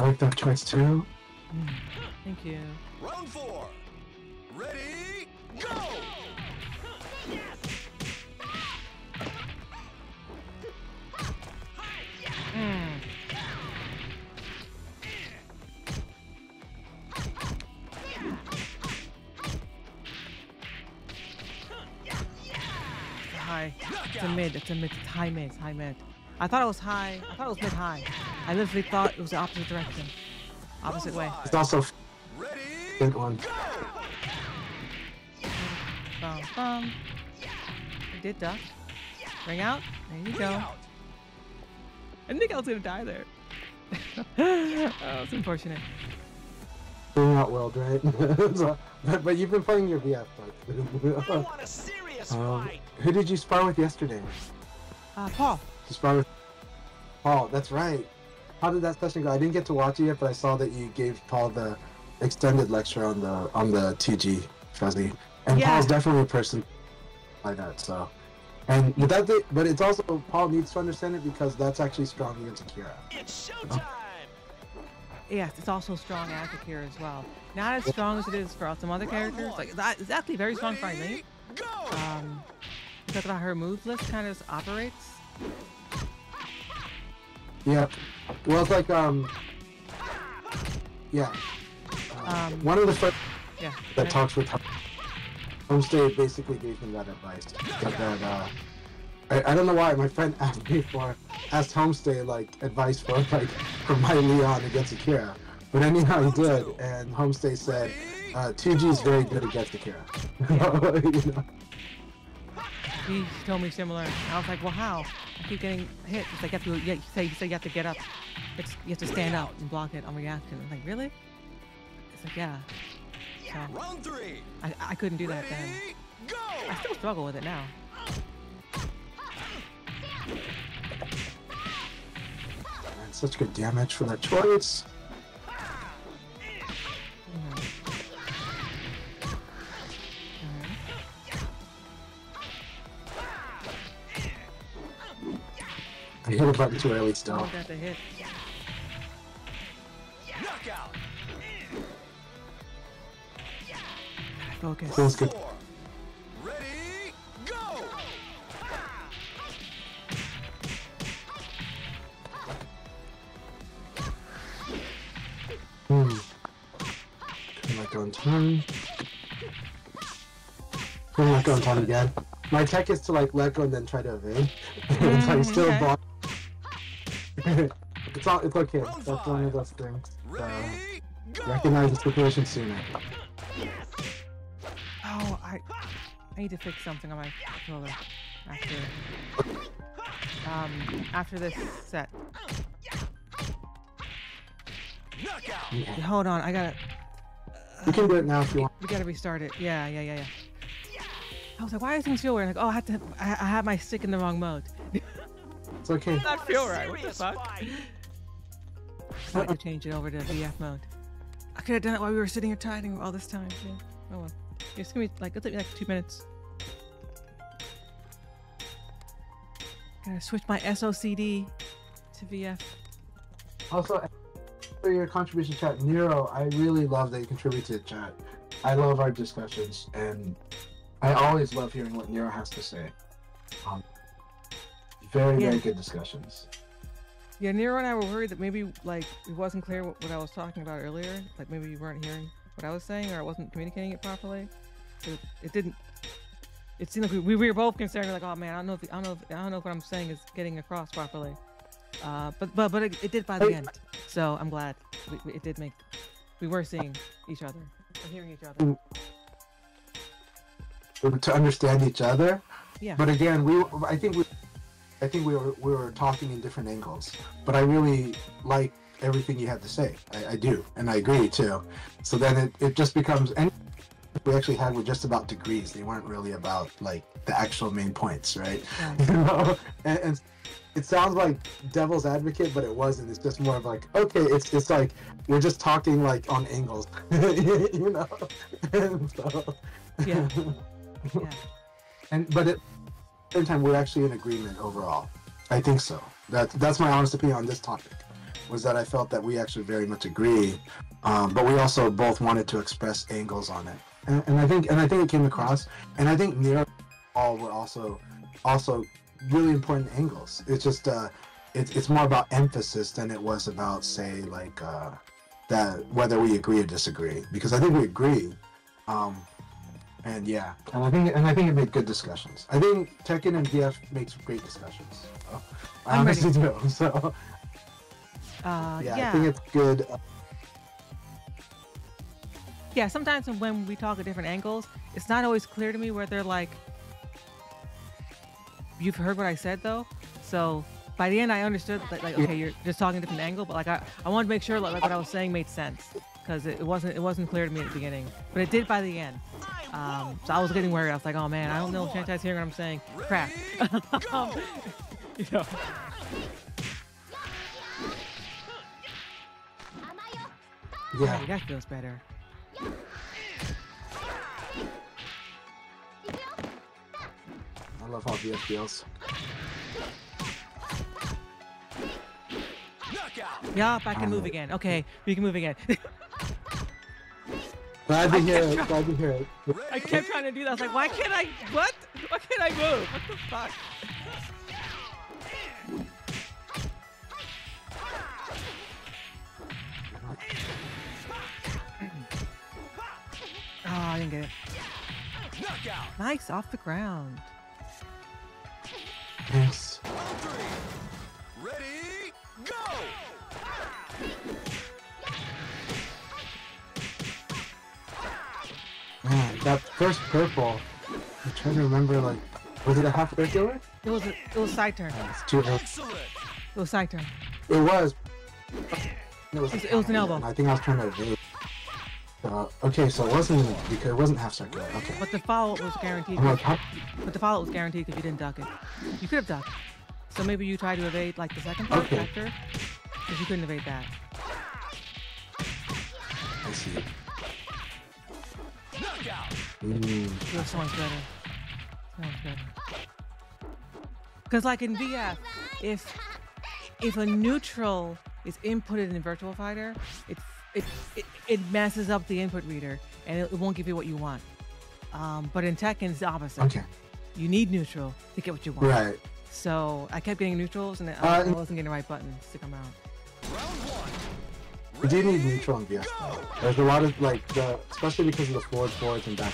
I like that choice too. Thank you. Round 4. Ready, go! High. It's a mid. It's high mid. It's high mid. I thought it was high. I thought it was mid high. I literally thought it was the opposite direction. Opposite way. It's also Ready, good one. Bum, bum. I did duck. Ring out. There you go. out. I didn't think I was gonna die there. Oh, it's unfortunate. Doing out well, right? So, but you've been playing your VF I want a serious fight. Who did you spar with yesterday? Paul. You spar with Paul. That's right. How did that session go? I didn't get to watch it yet, but I saw that you gave Paul the extended lecture on the TG Fuzzy, and Yeah. Paul's definitely a person like that. So, and but it's also Paul needs to understand it because that's actually strong against Akira. It's showtime. Yes, it's also strong as Akira as well. Not as strong as it is for some other characters. Like it's actually very strong for Eileen. Go! Because of how her move list kind of operates. Yeah. Well, it's like yeah. One of the first that talks with Homestay basically gave him that advice. That I don't know why my friend asked Homestay like advice for my Leon against Akira, but anyhow he did, and Homestay said 2G is very good against Akira. You know? He told me similar. I was like, well, how? I keep getting hit. It's like you say you have to get up. You have to stand up and block it on reaction. I'm like, really? It's like, yeah. So, Round 3. I couldn't do that then. Ready, go! I still struggle with it now. And such good damage for that choice. I hit a button too early I still. want that to hit. Knockout. Focus. Feels good. 4. Ready, go! Let go in time. Let go in time again. My tech is to like let go and then try to evade. It's like still okay. block. It's okay. That's one of those things. Ready, go! Recognize the situation sooner. Oh, I need to fix something on my controller after this set. Knockout. Yeah. Hold on, I gotta. You can do it now if you want. We gotta restart it. Yeah. I was like, why do things feel weird? Like, oh, I had my stick in the wrong mode. It's okay. Not feel right. What the Serious fuck? fight. I had to change it over to VF mode. I could have done it while we were sitting here typing all this time. Yeah. Oh well. It's gonna be like, it'll take me like 2 minutes. Gotta switch my SOCD to VF. Also, for your contribution chat, Nero, I really love that you contribute to the chat. I love our discussions, and I always love hearing what Nero has to say. Very good discussions. Yeah, Nero and I were worried that maybe like it wasn't clear what I was talking about earlier. Like maybe you weren't hearing what I was saying, or I wasn't communicating it properly. So it didn't. It seemed like we were both concerned, like, oh man, I don't know if what I'm saying is getting across properly. But it did by the end. So I'm glad it did make. We were seeing each other, or hearing each other. To understand each other. Yeah. But again, I think we were talking in different angles. But I really like everything you had to say. I do, and I agree too. So then it just becomes, and we actually had were just about degrees. They weren't really about like the actual main points, right? Yeah. You know, and it sounds like devil's advocate, but it wasn't. It's just more of like, okay, it's like we're just talking like on angles, you know. And so, Yeah. Yeah. But at the same time, we're actually in agreement overall. I think so. That's my honest opinion on this topic. was that I felt that we actually very much agree, but we also both wanted to express angles on it, and I think it came across, and I think near all were also really important angles. It's just it's more about emphasis than it was about, say, like that whether we agree or disagree, because I think we agree. And yeah, and I think it made good discussions. I think Tekken and VF makes great discussions. So, I honestly do. So yeah, I think it's good. Yeah, sometimes when we talk at different angles, it's not always clear to me whether like you've heard what I said though. So by the end, I understood that, like, okay, you're just talking a different angle, but like I wanted to make sure like what I was saying made sense, because it wasn't clear to me at the beginning, but it did by the end. So I was getting worried. I was like, oh man, I don't know if Chanchai's hearing what I'm saying. Crap. You know. Yeah, hey, that feels better. I love how VF feels. Knockout. Yup, I can move again. Okay, we can move again. Glad to hear it. Glad to hear it. I kept trying to do that. I was like, why can't I? What? Why can't I move? What the fuck? Oh, I didn't get it. Knockout. Nice, off the ground. Yes. Round 3. Ready, go. Man, that first purple. I'm trying to remember, like, was it a half circular? It was side turn. It's too early. Excellent. It was side turn. It was. It was an elbow. I think I was trying to evade. Okay, so it wasn't half circular. Okay. But the follow was guaranteed. I'm like, how? But the follow was guaranteed because you didn't duck it. You could have ducked. So maybe you tried to evade like the second part after, because you couldn't evade that. I see. Knockout. Feels so much better. So much better. Because like in VF, if a neutral is inputted in Virtua Fighter, it messes up the input reader and it won't give you what you want. But in Tekken, it's the opposite. Okay. You need neutral to get what you want. Right. So I kept getting neutrals and I wasn't getting the right buttons to come out. Round 1. You do need neutral in VS though. There's a lot of especially because of the forwards and back.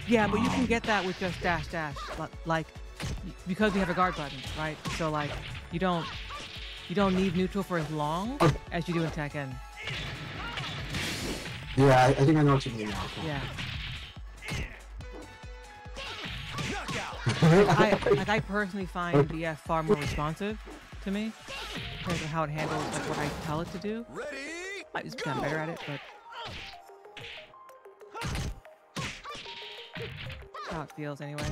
Yeah, but you can get that with just dash dash, like because we have a guard button, right? So like you don't need neutral for as long as you do in Tekken. Yeah, I think I know what you mean now. Okay. Yeah. Knockout. I personally find VF far more responsive to me in terms of how it handles like what I tell it to do. Ready, Might just become better at it, but that's how it feels anyway.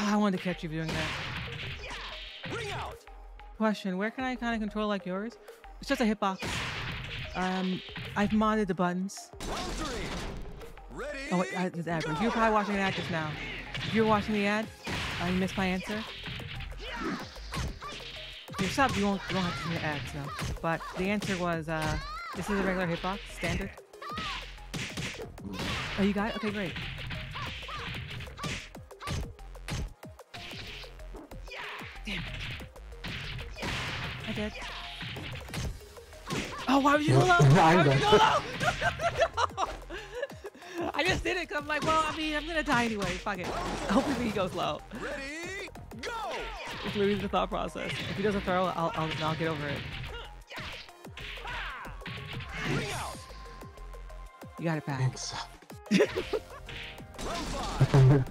I wanted to catch you doing that. ring out. Question, where can I kind of control like yours? It's just a hitbox. I've modded the buttons. Round 3. Ready, Oh wait, it's ad break. You're probably watching an ad just now. If you're watching the ad, you missed my answer. If you're sub, you don't have to see the ads, no. But the answer was, this is a regular hitbox, standard. Oh, you got it? Okay, great. Damn it. I did. Oh, why would you go low? Why would you go low? I just did it because I'm like, well, I mean, I'm going to die anyway. Fuck it. Hopefully he goes low. ready, go. It's literally the thought process. If he doesn't throw, I'll get over it. Ring out. You got it back. Thanks. Round 5.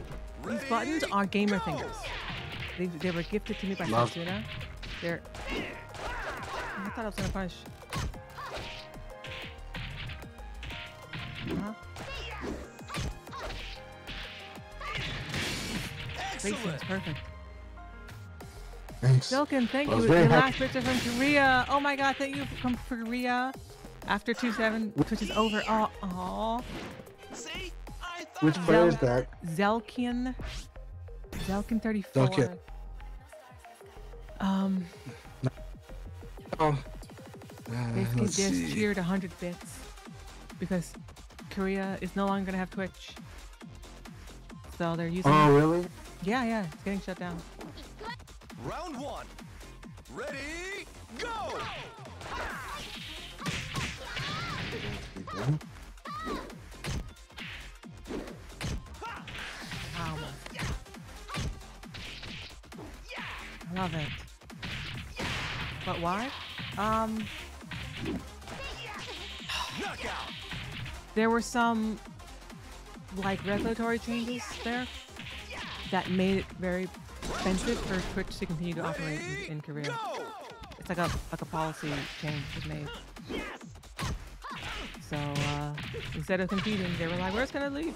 These buttons are gamer fingers. They were gifted to me by Love. Satsuna. They're... I thought I was gonna punish. Huh? Spacing is perfect. Thanks. Silken, thank I was you. very Your happy. last picture from Korea. Oh my god, thank you for coming from Korea. After 2-7, Twitch is over. Oh, aw. See? I thought Which player is that? Zelkin 34. Zelkin. Oh. Basically Let's just see. cheered 100 bits because Korea is no longer gonna have Twitch. So they're using. Oh, really? Yeah, it's getting shut down. Round one. Ready, go! Wow. I love it. But why? Knockout. There were some like regulatory changes there that made it very expensive for Twitch to continue to operate in Korea. Go! It's like a policy change was made. So instead of competing, they were like, "We're just gonna leave.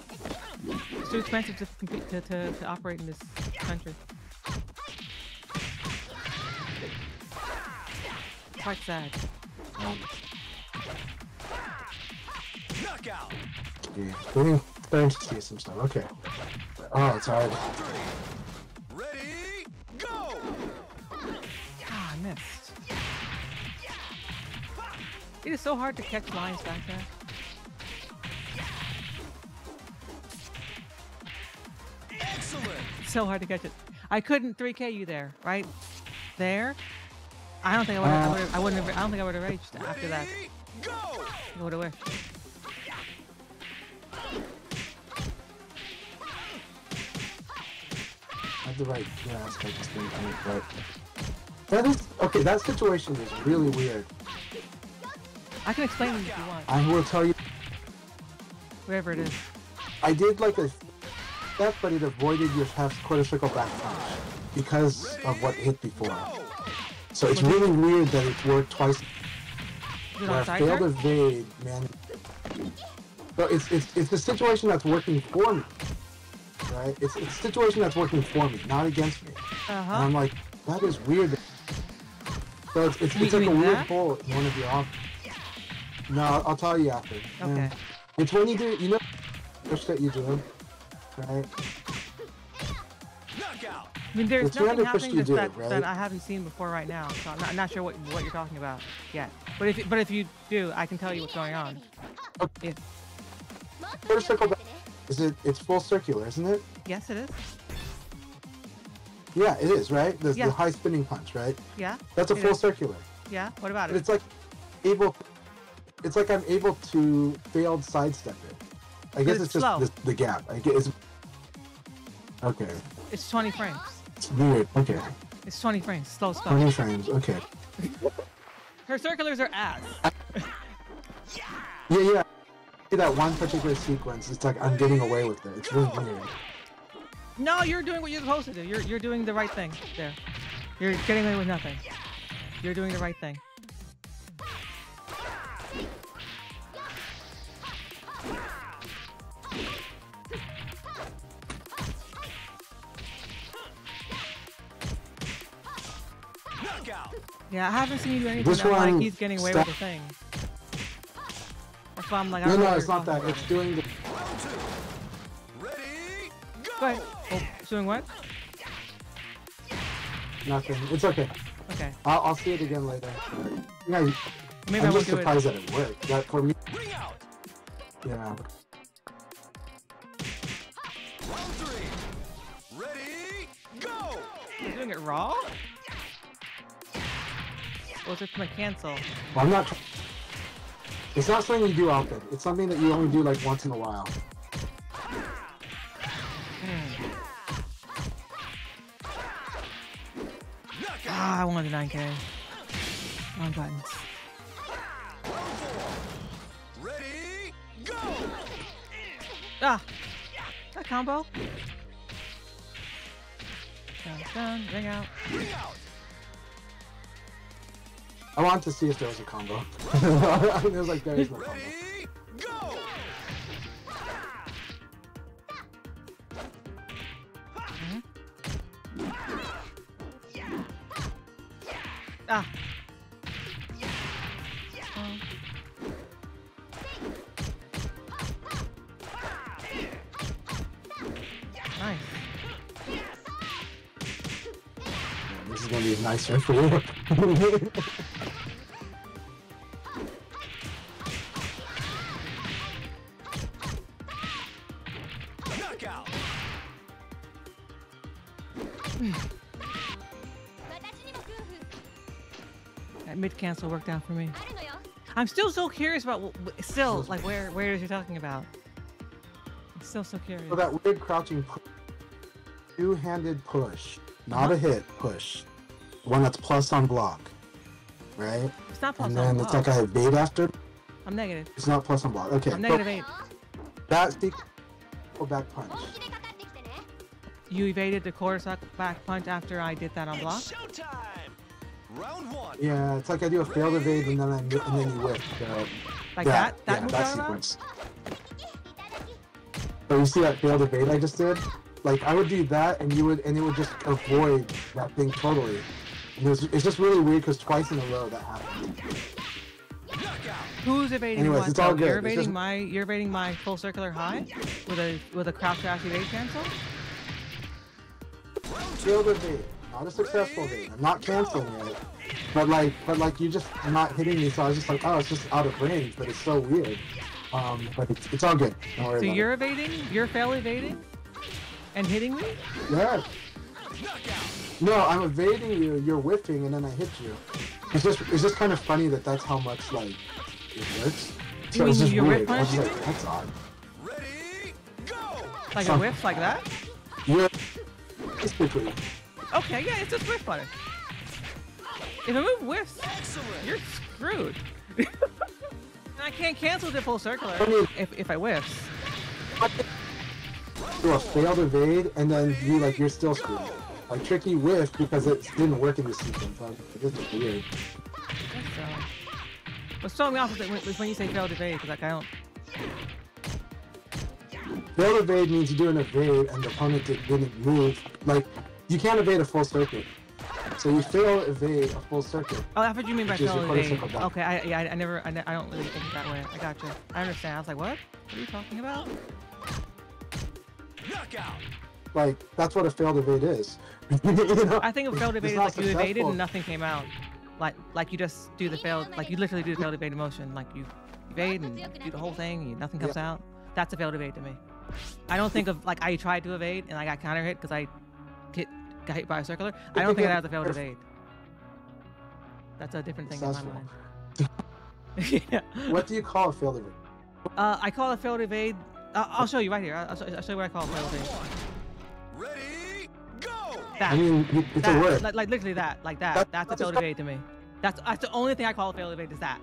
It's too expensive to compete to operate in this country." Quite sad. Knockout. Yeah, starting to see some stuff. Okay. Oh, it's hard. Ready, go! Ah, I missed. It is so hard to catch lines back there. Excellent. It's so hard to catch it. I couldn't 3K you there, right? There. I don't think I would have. I wouldn't have. I don't think I would have raged after that. Ready, go! I would have wished. I have the right grasp at this thing, but that is okay. That situation is really weird. I can explain it if you want. I will tell you. Whatever it is. I did like a step, but it avoided your half quarter circle back punch because of what hit before. So it's really weird that it worked twice. Is it Where on I side failed there? evade, man. So it's the situation that's working for me, right? It's a situation that's working for me, not against me. And I'm like, that is weird. So it's You like a mean weird that? hole in one of your off. No, I'll tell you after. Okay. It's when you do, you know, push that you do, right? Knockout. I mean, there's It's the nothing other push happening you do, that right? I haven't seen before right now, so I'm not sure what you're talking about yet. But if you do, I can tell you what's going on. Okay. If, Quarter circle back. It's full circular, isn't it? yes, it is. Yeah, it is, right? The Yeah. high spinning punch, right? Yeah. That's a it full is. circular. Yeah. What about But it? it's like it's like I'm able to failed sidestep it. I guess it's it's just slow. the gap. I guess. Okay. It's 20 frames. It's weird. Okay. It's 20 frames. Slow spell. 20 frames. Okay. Her circulars are ass. Yeah. See that one particular sequence, it's like I'm getting away with it. It's really weird. No, you're doing what you're supposed to do. You're doing the right thing there. You're getting away with nothing. You're doing the right thing. Knockout. Yeah, I haven't seen you do anything This that like one, he's getting away stop. with the thing. That's why I'm like, I No, don't know no, what it's you're not that. talking It's doing the. Round two. Ready, go! about. Go ahead. Oh, it's doing what? Nothing. It's okay. Okay. I'll see it again later. Yeah, Maybe I I'm won't just do it. surprised that it worked. That for me, Ring out. yeah. Round three. Ready, go! You're doing it raw? Or is it gonna cancel? Well, I'm not. It's not something you do often. It's something that you only do like once in a while. Ah, I wanted the 9K. Wrong buttons. Round four. Ready, go! Ah! That combo. Down, ring out. Ring out. I wanted to see if there was a combo. It was like there is no combo. Ready, go! Ah. Nice. This is gonna be nicer for you. Knockout. That mid cancel worked out for me. I'm still so curious about like where is he talking about? I'm still so curious. So that weird crouching two-handed push, not a hit push, one that's plus on block, right? It's not plus and on then block. it's like I evade after. I'm negative. It's not plus on block. Okay. I'm negative 8. That's the back punch. You evaded the quarter back punch after I did that on block? Showtime. Round 1. Yeah, it's like I do a failed evade and then you whip. So Like that? That move that out of sequence. So you see that failed evade I just did? Like I would do that and it would just avoid that thing totally. And it's just really weird because twice in a row that happened. Who's evading Anyways, what? it's all good. You're It's evading just- you're evading my full circular high with a crouch dash evade cancel? Failed evade, not a successful evade. I'm not canceling it. But like you're just not hitting me, so I was just like, oh, it's just out of range, but it's so weird. But it's all good. Don't worry So about you're evading? You're fail evading? And hitting me? it. Yeah. No, I'm evading you, you're whiffing, and then I hit you. It's just kind of funny that that's how much like it works. You So mean it's just you weird. whiff I was punch like, me? that's odd. Ready? Go. Like a whiff like that? Yeah. Basically. Okay, yeah, it's just whiff button. If a move whiffs, Excellent. you're screwed. And I can't cancel the full circular if I whiffs. Do a failed evade, and then you're still screwed. Like tricky whiff because it didn't work in the sequence. This is weird. So, what's throwing me off is when you say failed evade, because like I don't. Failed evade means you do an evade and the opponent didn't move. Like you can't evade a full circuit. So you fail evade a full circuit. Oh, that's what you mean by Which is failed your quarter evade. circle back. Okay, I don't really think that way. I got you. I understand. I was like, what? What are you talking about? Knockout. Like that's what a failed evade is. You know? I think a failed It's evade is not like you evaded successful. and nothing came out. Like you just do the failed, like you literally do the failed evade motion. Like you evade and do the whole thing and nothing comes out. That's a failed evade to me. I don't think of like I tried to evade and I got counter hit because I got hit by a circular. I don't think that was a failed evade. That's a different thing in my mind. Yeah. What do you call a failed evade? I call a failed evade. I'll show you right here. I'll show you what I call a failed evade. Ready? Go. That. I mean, it's a word. Like literally that. Like that. That's a failed evade to me. That's the only thing I call a failed evade is that.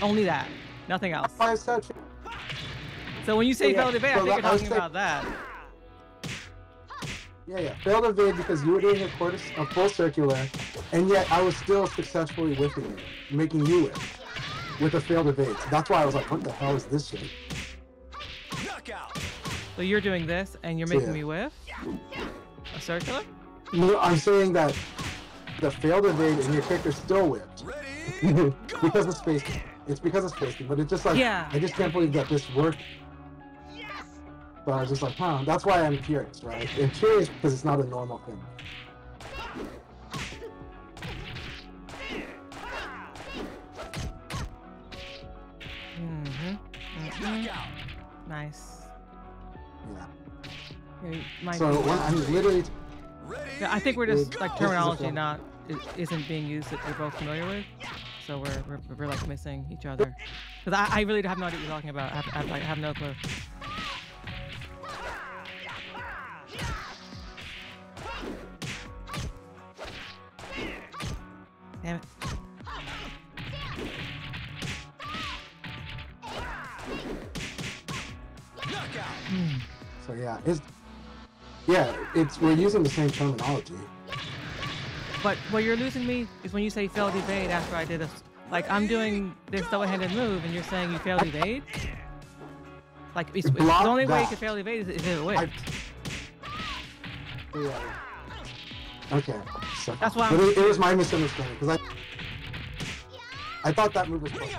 Only that. Nothing else. Why is that? So when you say Yeah, failed evade, so I think you're that- I was talking saying- about that. Yeah. Failed evade because you were doing a full circular, and yet I was still successfully whiffing it, making you whiff with a failed evade. So that's why I was like, what the hell is this shit? Knockout. So you're doing this and you're So, making yeah. me whiff? A circular? No, I'm saying that the failed evade and your character still whipped Ready? because of spacing. It's because of spacing, but it's just like Yeah. I just can't believe that this worked. So I was just like, huh. That's why I'm curious, right? I'm curious because it's not a normal thing. Knockout. Nice. Yeah. Yeah, might So be- when I'm literally Ready? Yeah, I think we're just This like is a terminology fail. isn't being used that we're both familiar with, so we're like missing each other. Because I really have no idea what you're talking about. I have no clue. Damn it. Knockout. so it's we're using the same terminology. But where you're losing me is when you say failed evade after I did a, like I'm doing this double-handed move and you're saying you failed evade? Like it's the Block only way you that. can fail evade is if it whipped. Yeah. Okay. So, That's why but it was my misunderstanding because I thought that move was close.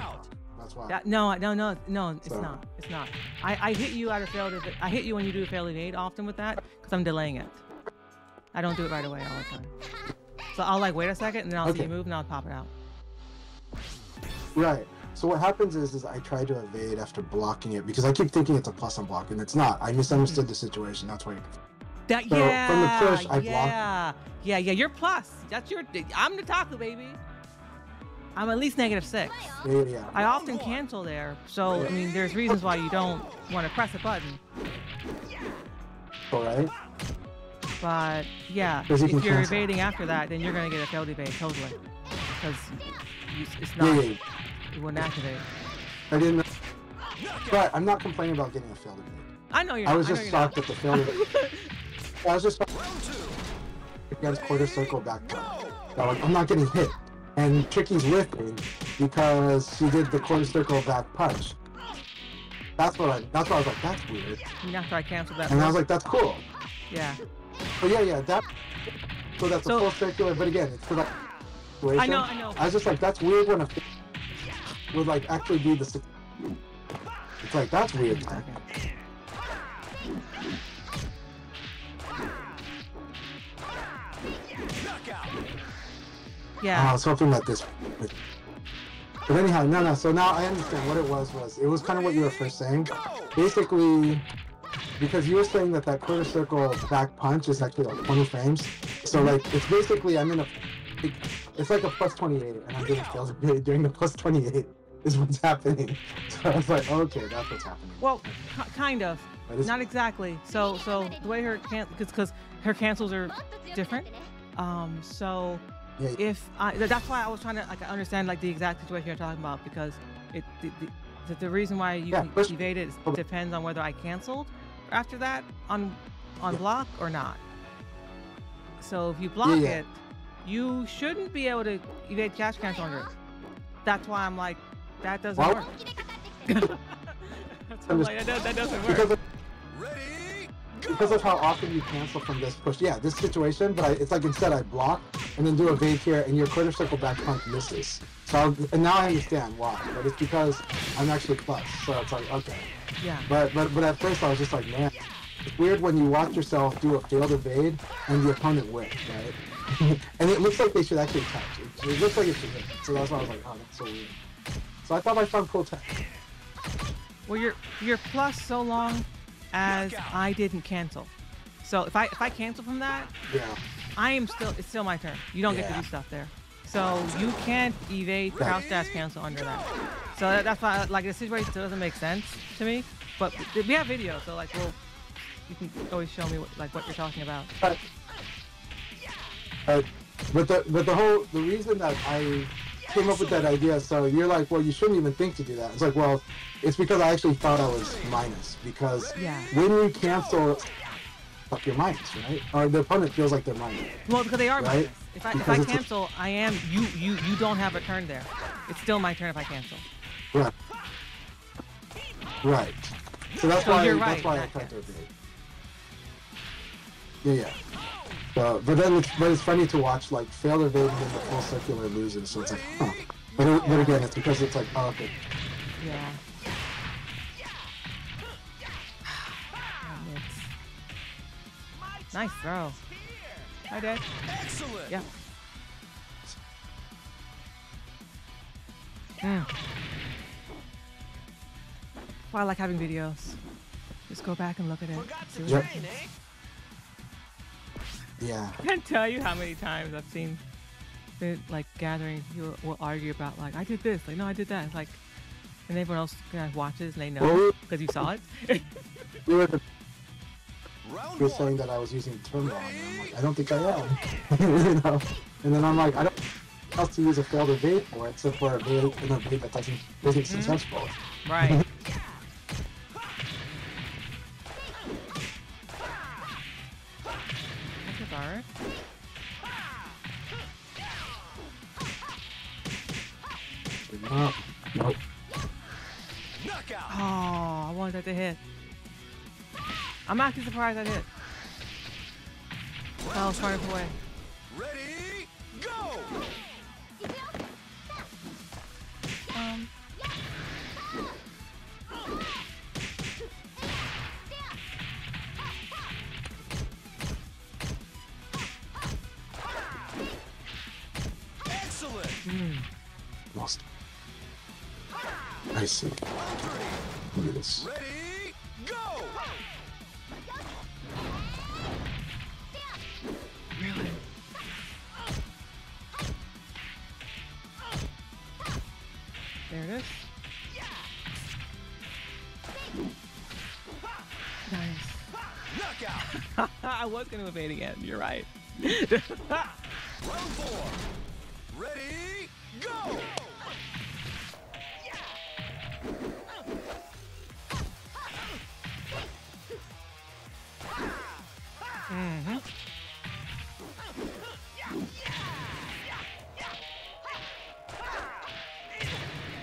That's why. No, it's So- not. It's not. I hit you out of failed. I hit you when you do a failed evade often with that because I'm delaying it. I don't do it right away all the time. So I'll like wait a second and then I'll see you move and I'll pop it out. Right. So what happens is I try to evade after blocking it because I keep thinking it's a plus on block and it's not. I misunderstood the situation. That's why. That So, from the push, I yeah. You're plus. That's your. I'm the taco baby. I'm at least -6. Yeah. I often cancel there, so I mean, there's reasons why you don't want to press a button. All right. But yeah, Because you if can you're cancel. evading after that, then you're gonna get a failed evade totally, because it's not. Yeah. It wouldn't activate. I didn't. But I'm not complaining about getting a failed evade. I know you're not. I was I know just you're shocked not. at the failed evade. I was just shocked Round 2. against quarter circle back punch. So, like, I'm not getting hit. And Tricky's with me because she did the quarter circle back punch. That's why I was like, that's weird. And after I canceled that. And I was like, that's cool. Yeah. But yeah, that. So that's a So- full circular, but again, it's for that situation. I know. I was just like, that's weird when a would like actually be the. It's like that's weird. Man. Knockout. Yeah. I was hoping that this. But anyhow, no. So now I understand what it was. It was kind of what you were first saying. Basically, because you were saying that quarter circle back punch is actually like 20 frames. So like it's basically I'm in a. It's like a plus 28, and I'm getting fails during the plus 28 is what's happening. So I was like, okay, that's what's happening. Well, kind of. That is- Not exactly. So the way her because her cancels are different. So Yeah. if that's why I was trying to like understand like the exact situation you're talking about because the reason why you Yeah, push- evade it depends on whether I canceled after that on block or not. So if you block Yeah. it, you shouldn't be able to evade cash cancel under it. That's why I'm like that doesn't Well- work. I'm like, that doesn't work. Because of, Ready? because of how often you cancel from this push. Yeah, this situation, but it's like instead I block and then do a evade here, and your quarter circle back punch misses. So and now I understand why, but it's because I'm actually plus. So it's like okay. Yeah. But at first I was just like, man, it's weird when you watch yourself do a failed evade and the opponent wins, right? And it looks like they should actually touch. It looks like it should hit. So that's why I was like, oh, that's so weird. So I thought I found cool tech. Well, you're plus so long as I didn't cancel. So if I cancel from that, Yeah. it's still my turn. You don't get to Yeah. do stuff there. So you can't evade crouch dash cancel under that. So that's why like the situation still doesn't make sense to me. But we have video, so like you can always show me what you're talking about. But the reason that I came up with that idea, so you're like, well, you shouldn't even think to do that. It's like, well, it's because I actually thought I was minus, because Yeah. when you cancel, like you're minus, right? Or the opponent feels like they're minus. Well, because they are Right? minus. If I Because it's a- cancel, I am you don't have a turn there. It's still my turn if I cancel. Right. Right. So that's So why you're that's right, why I that tried to evade. Yeah. So, but it's funny to watch like fail evade and then the full circular loses. So it's like, huh. But again, it's because it's like, oh, okay. Yeah. Nice throw. Hi, Dad. Excellent. Yeah. Mm. Well, I like having videos. Just go back and look at it. Forgot See to what train, happens. eh? Yeah. I can't tell you how many times I've seen like gatherings. People will argue about like I did this, like no, I did that. It's like, and everyone else kind of watches and they know Well, because you saw it. we were Round you're 1. saying that I was using turn wrong, and I'm like, I don't think I am. You know? And then I'm like, I don't know how else to use a failed evade for except for an evade that isn't successful. Right. That's alright. Nope. Knockout. Oh, I wanted that to hit. I'm actually surprised I hit. I was far away. Ready, go! Excellent! Lost. I see. Look at this. Ready, go! Really? There it is. Nice. Knockout! I was going to evade again. You're right. Round 4. Ready, go!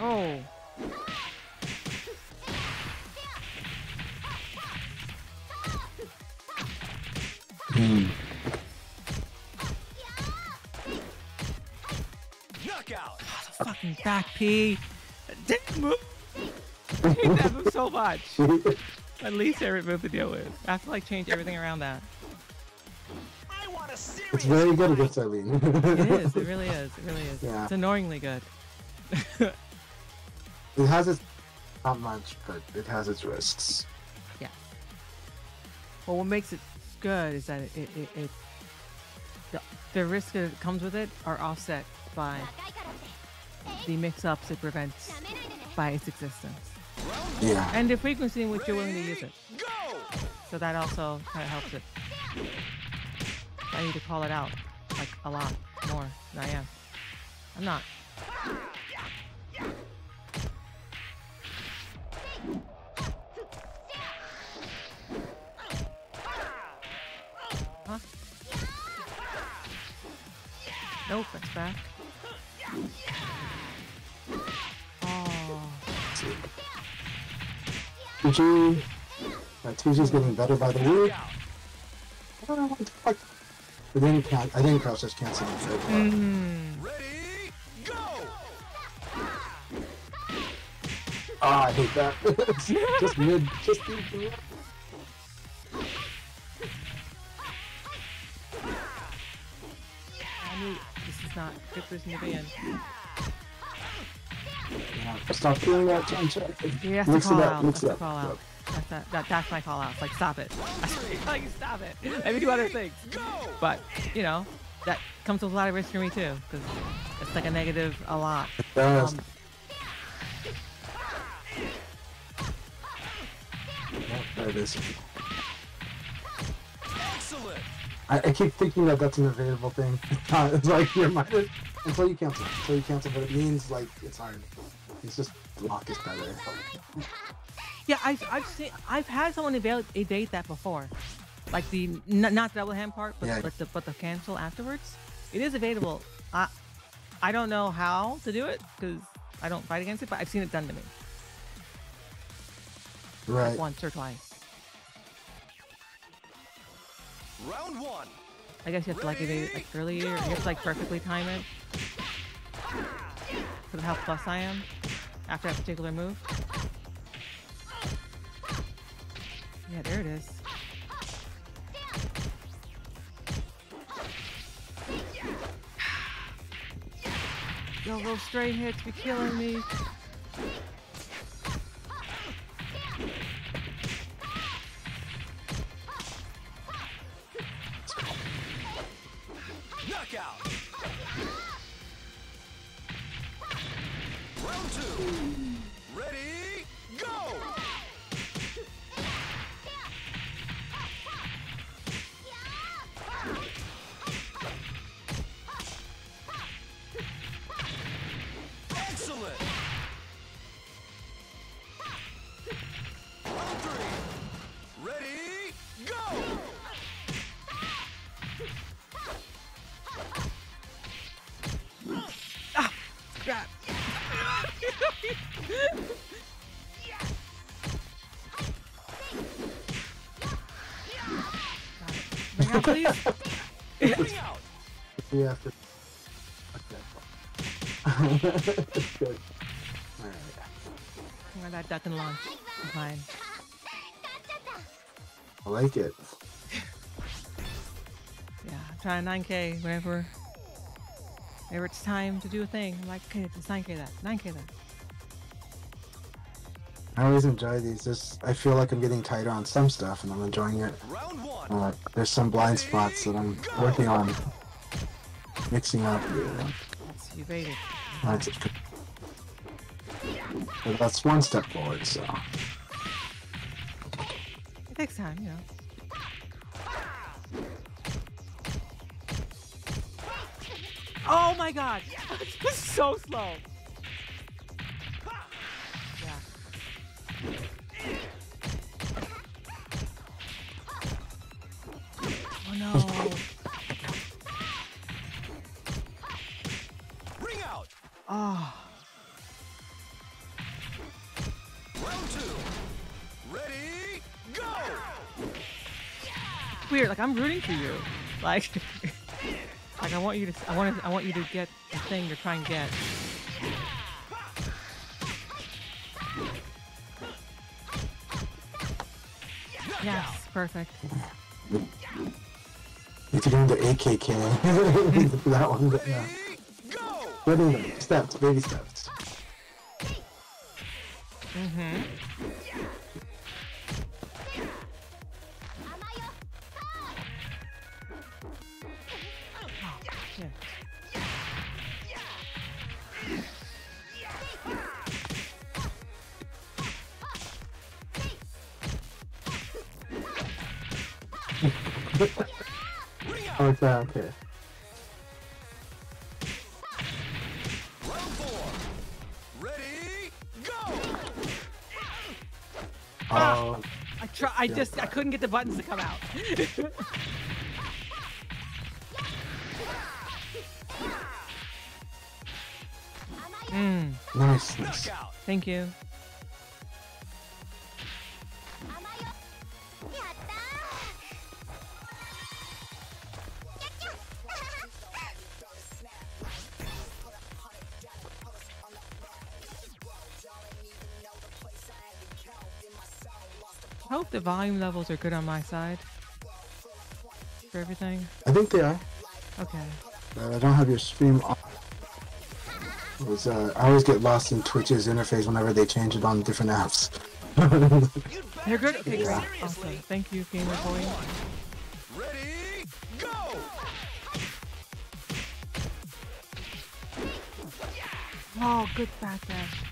Oh. Knockout! Fucking back P. Didn't move. I hate that move so much. My least favorite move to deal with. I have to like change everything around that. I want a serious It's very good against Eileen. It is. It really is. It really is. Yeah. It's annoyingly good. It has its not much, but it has its risks. Yeah. Well, what makes it good is that the risks that comes with it are offset by the mix-ups it prevents by its existence. Yeah. And the frequency in which you're willing to use it. Go! So that also kind of helps it. I need to call it out like a lot more than I am. I'm not. Huh? Nope, that's back. Oh. TG. TG's getting better by the week. I don't know what the fuck. I didn't crouch just cancel it. Ready, go! Ah, I hate that. Just mid. Just mid. I knew this is not a good position to be in. Yeah, stop doing that, Chanchai. He has to Mix it call up, out. mix That's it the up. call out. That's my call out. It's like, stop it. Like, stop it. Maybe do other things. But, you know, that comes with a lot of risk for me too. Because it's like a negative a lot. Yes. There it is. Excellent! I keep thinking that that's an available thing. It's like you're minded until you cancel. But it means like it's hard. It's just block is better. Yeah, I've had someone evade that before. Like the not the double hand part, but Yeah. but the cancel afterwards. It is available. I don't know how to do it because I don't fight against it, but I've seen it done to me Right. like once or twice. Round 1. I guess you have to like evade it like earlier. You have to like perfectly time it. Because of how plus I am after that particular move. Yeah, there it is. Yo, those straight hits be killing me. Knockout! Round 2. Ready, go! Excellent! Round 3. Ready, go! Crap. Bring out, please. Bring out! We have to. Okay. Good. All right. I'm gonna that duck and launch. Fine. I like it. Yeah, I'm trying 9K whenever it's time to do a thing. I'm like, okay, it's 9K that, 9K that. I always enjoy these. I feel like I'm getting tighter on some stuff, and I'm enjoying it. Round one. There's some blind spots that I'm working on mixing up. So you baited. But that's one step forward, so. It takes time, you know. Oh my god! It's so slow. Yeah. Oh no. Ring out. Oh. Round two. Ready, go. Weird, like I'm rooting for you. Like like I want you to get the thing you're trying to get. Yes, perfect. Need to get into AKK. That one, but yeah. Go. Getting them. Steps, baby steps. Mm-hmm. Yeah. Oh, it's that, okay. Round four. Ready, go. Oh, I couldn't get the buttons to come out. nice. Knockout. Thank you. I hope the volume levels are good on my side for everything. I think they are. Okay. I don't have your stream on. I always get lost in Twitch's interface whenever they change it on different apps. They're good? Okay, great. Awesome. Thank you, Gamer Boy. Ready, go. Oh, good fat dash.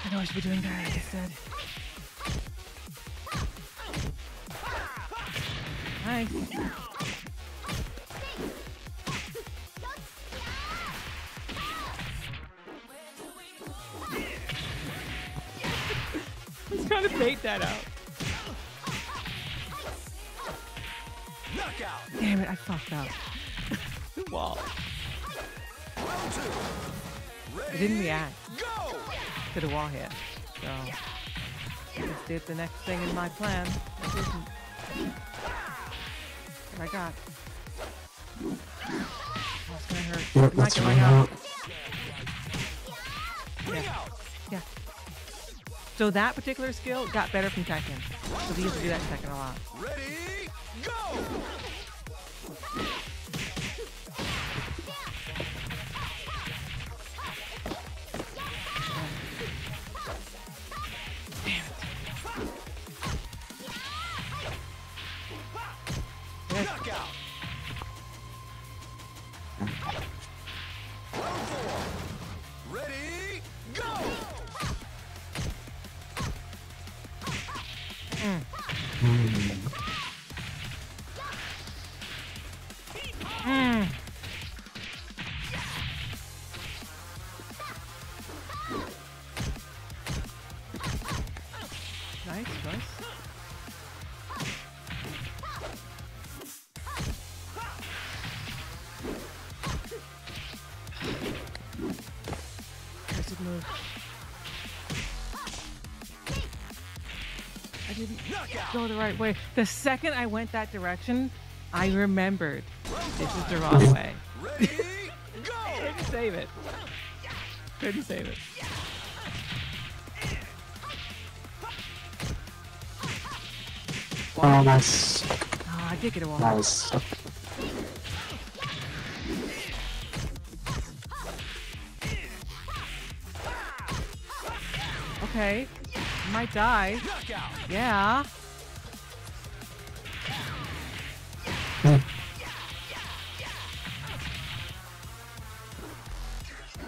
I know I should be doing that instead. Nice. I was trying to bait that out. Knockout. Damn it, I fucked up. Wall. Round two. Ready, I didn't react go. to the wall hit. So I just did the next thing in my plan. I didn't. What I got. Oh, it's gonna hurt. Yep, It might that's get right my out. Ring out. Yeah. So that particular skill got better from Tekken. So we used to do that in Tekken a lot. Ready, go. Knockout. Round four. Ready, go. Nice, nice. Aggressive move. I didn't go the right way. The second I went that direction, I remembered. This is the wrong way. Ready, go! Couldn't save it. Couldn't save it. Oh, nice. Oh, I did get a wall. Nice. Okay. Might die. Knockout! Yeah.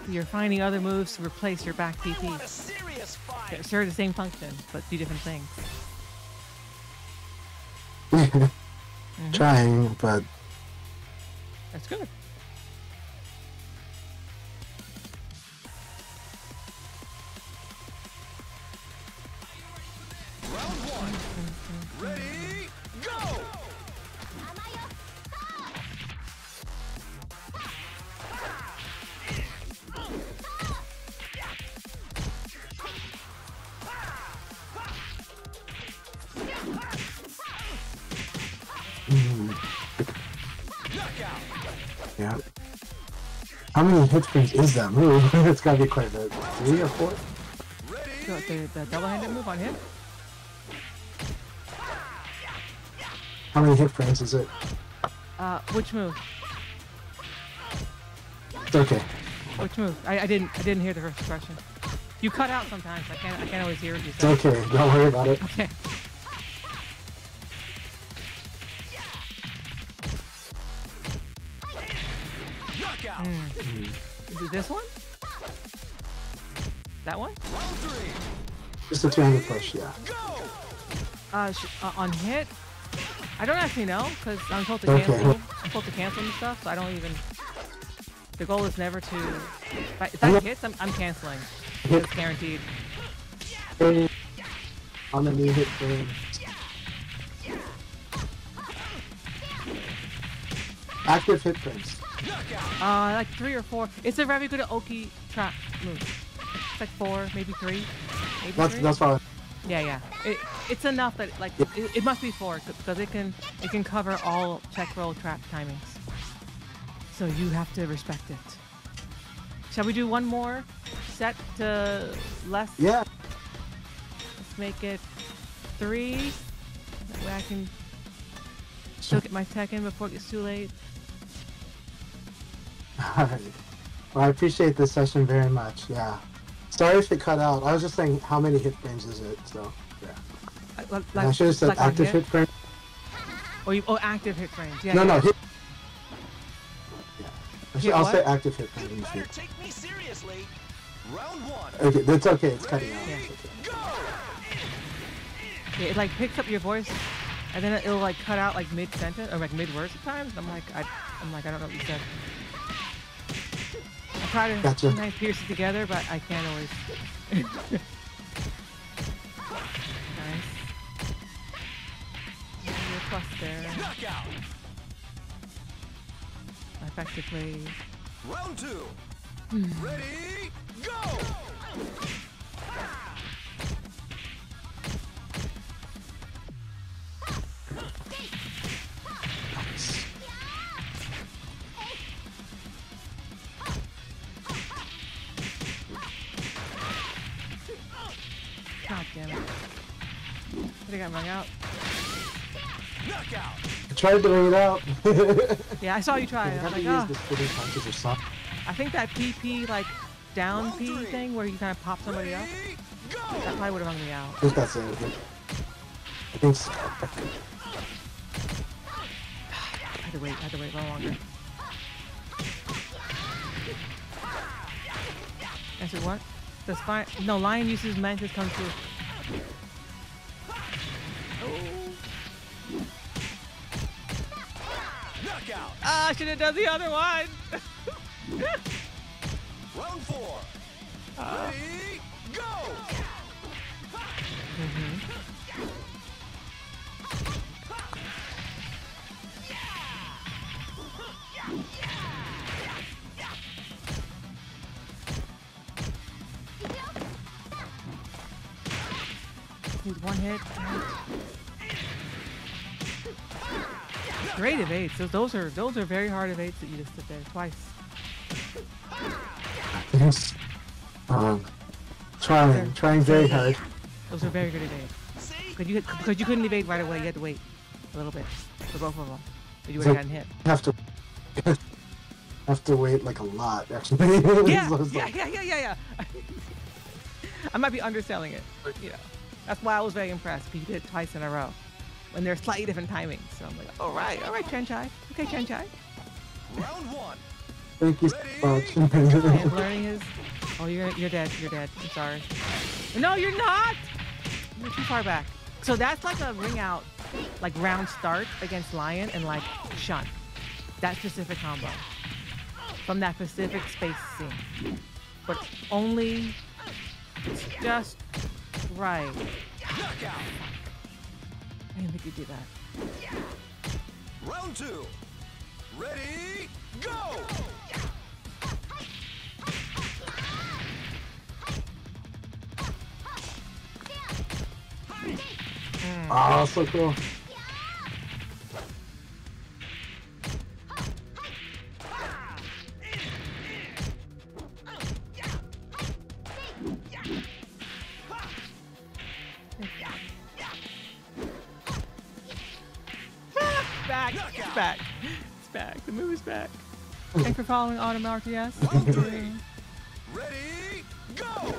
You're finding other moves to replace your back I want a PP. serious fight. They serve the same function, but do different things. Trying, but That's good. Round one. Ready, go! Knockout! yeah. How many hit frames is that move? It's gotta be quite a bit. 3 or 4? Ready, The double-handed move on him? How many hit frames is it? Which move? It's okay. Which move? I didn't hear the first question. You cut out sometimes. I can't always hear what you It's say. okay. Don't worry about it. Okay. knockout! Is it this one? That one? Round three, Just a 200 push, yeah. go! On hit? I don't actually know because I'm supposed to Okay. cancel. I'm supposed to cancel and stuff, so I don't even. The goal is never to. If that hits, I'm canceling. Hit It's guaranteed. frame on the new hit frame. Active hit frames. Knockout! Like 3 or 4. It's a very good Oki trap move. It's like 4, maybe 3. Maybe 3. That's fine. Yeah. It's enough that like it must be 4 because it can cover all check roll trap timings. So you have to respect it. Shall we do one more set to less? Yeah. Let's make it 3. That way I can still get my Tekken before it gets too late. Alright. Well, I appreciate this session very much. Yeah. Sorry if it cut out. I was just saying how many hit frames is it, so yeah. And I should have said like on active hit frame. Oh, active hit frames. Yeah. No, yeah. hit. Yeah. Hit I'll what? say active hit frame. You better take me seriously. Round one, Okay, that's okay. It's cutting out. Yeah. It's okay. go! Yeah, it like picks up your voice, and then it'll like cut out like mid sentence or like mid word sometimes. And I'm like I don't know what you said. I try to Gotcha. sometimes pierce it together, but I can't always. Nice. Your plus there. Knockout! Effectively. Round two, ready, go! God damn it. I think I rung out. Knockout! I tried to bring it out. Yeah, I saw you try. You I was have to like, use the spitting punches or something. I think that PP like down P thing where you kind of pop somebody up. Ready, go! That probably would have rung me out. I think that's it. I think so. I had to wait a little longer. Answer what? Does fine? No, Lion uses Mantis Kung Fu. Knockout! Ah, I should have done the other one. Round four, ready, go! Need one hit. Great evades. Those are very hard evades that you just did there twice. Yes. Trying very hard. Those are very good evades. Because you couldn't evade right away. You had to wait a little bit for both of them. But you would have gotten hit. Have to wait like a lot actually. Yeah. I might be underselling it, but you know, that's why I was very impressed because you did it twice in a row. When they're slightly different timings. So I'm like, all right, Chanchai. Okay, Chanchai. Round 1. Thank you so much. And learning is, oh, you're dead. I'm sorry. No, you're not. You're too far back. So that's like a ring out, like round start against Lion and like Shun. That specific combo from that specific space scene, but only just right. Knockout. I didn't think you'd do that. Round 2. Ready, go! Oh, so cool. It's back. The move is back. Thanks for following Autumn RTS. Round 3. Ready, go!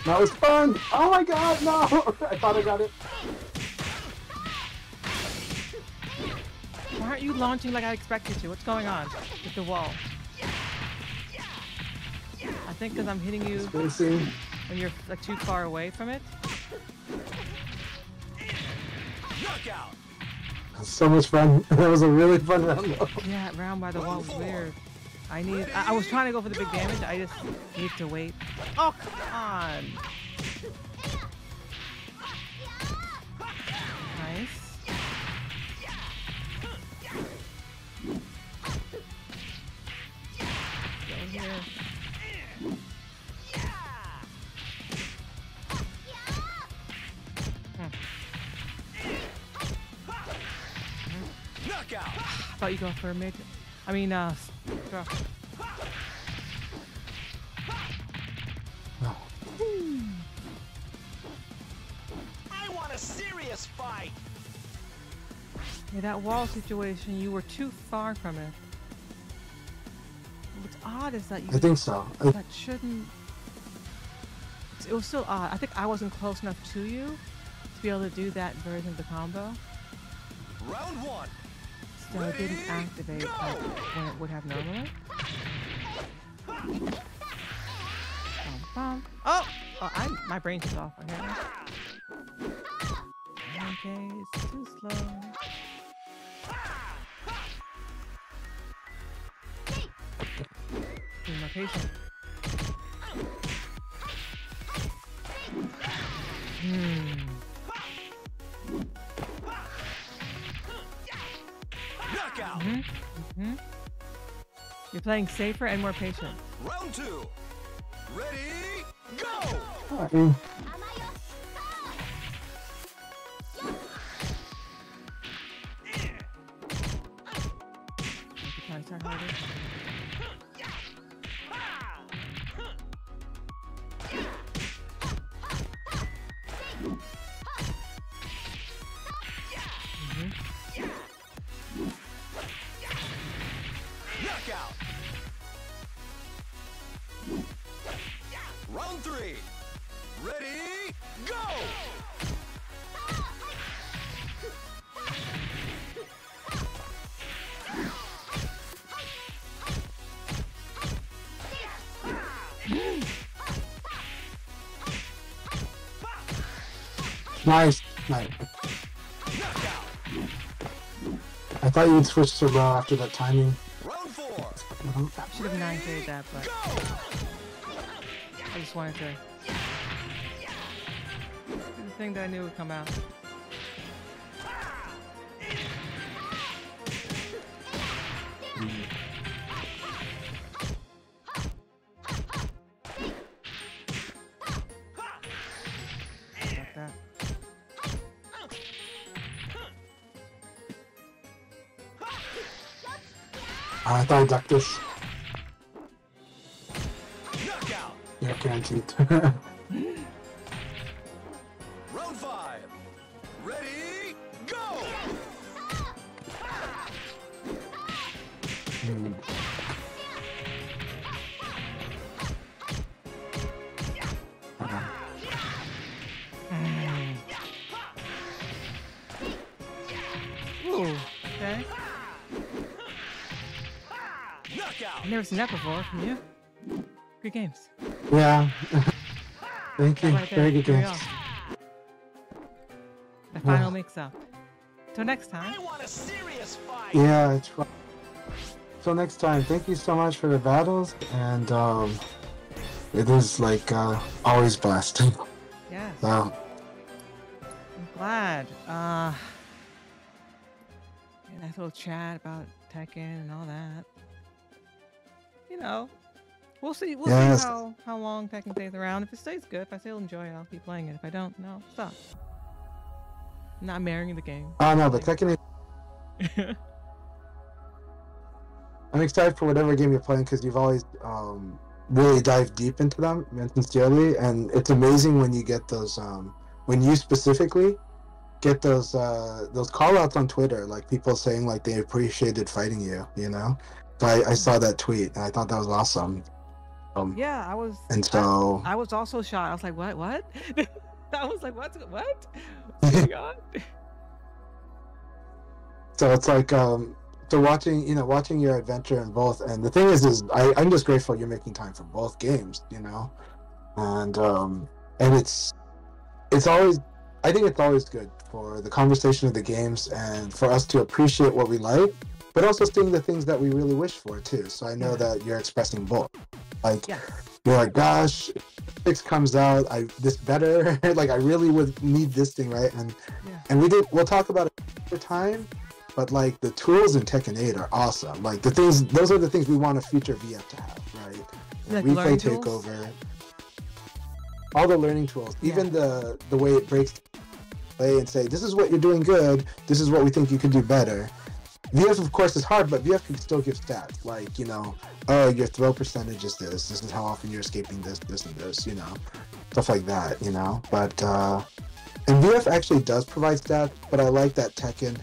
That was fun! Oh my god, no! I thought I got it. Why aren't you launching like I expected to? What's going on with the wall? I think because I'm hitting you when you're like too far away from it. Knockout. So much fun. That was a really fun round though. Yeah, round by the wall was weird. I was trying to go for the big damage. I just need to wait. Oh, come on. Nice. Go here. Knockout. I thought you go for a mid. I mean, throw. I want a serious fight. Yeah, that wall situation, you were too far from it. What's odd is that you. I think so. That shouldn't. It was still odd. I think I wasn't close enough to you to be able to do that version of the combo. Round 1. So it didn't activate like when it would have normally. Oh! My brain's just off. Okay, it's too slow. Be more patient. Knockout. You're playing safer and more patient. Round 2. Ready, go! Can I start harder? Knockout. Round 3. Ready, go! Nice. I thought you'd switch to raw after that timing. Round 4. Should have 9K'd that, but I just wanted to do the thing that I knew would come out. I thought I ducked this. Knockout. Yeah, guaranteed. Round 5. Ready, go! Hmm. Ooh, okay. Knockout. I've never seen that before from you. Good games. Yeah. Thank you. Right there. Very good Here we games. are. The final mix-up. Till next time. I want a serious fight. Yeah, it's fun. So next time, thank you so much for the battles, and it is like always blessed. Yes. So, I'm glad. Yeah, nice little chat about Tekken and all that. You know, we'll see. We'll Yes. see how long Tekken stays around. If it stays good, if I still enjoy it, I'll keep playing it. If I don't, no, stop. I'm not marrying the game. oh no, but Tekken is. I'm excited for whatever game you're playing because you've always really dived deep into them and sincerely, and it's amazing when you get those when you specifically get those call outs on Twitter, like people saying like they appreciated fighting you, you know. So I saw that tweet and I thought that was awesome. Yeah, I was. And so I was also shocked. I was like, what? What? I was like, what? What? Oh my God. so it's like so watching your adventure in both, and the thing is I'm just grateful you're making time for both games, you know, and it's always, I think it's always good for the conversation of the games and for us to appreciate what we like, but also seeing the things that we really wish for too. So I know that you're expressing both. Like you're like, gosh, if 6 comes out, this better. Like I really would need this thing, right? And we'll talk about it over time. But like the tools in Tekken 8 are awesome. Like those are the things we want a future VF to have, right? Like Replay tools? takeover, all the learning tools, even the way it breaks play and say, this is what you're doing good, this is what we think you can do better. VF of course is hard, but VF can still give stats, like, you know, oh, your throw percentage is this is how often you're escaping this and this, you know, stuff like that, you know. But and VF actually does provide stats, but I like that Tekken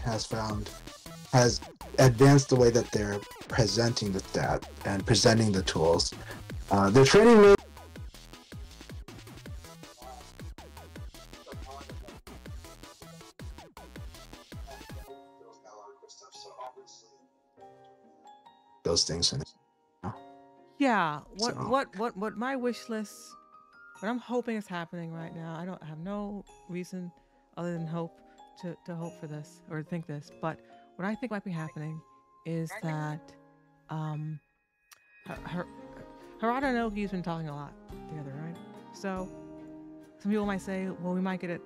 has advanced the way that they're presenting the stat and presenting the tools. Their training those things in it. Yeah. So- What my wish list, what I'm hoping is happening right now, I don't have no reason other than hope to hope for this or think this, but what I think might be happening is that Harada and Oki's been talking a lot together, right? So some people might say, well, we might get a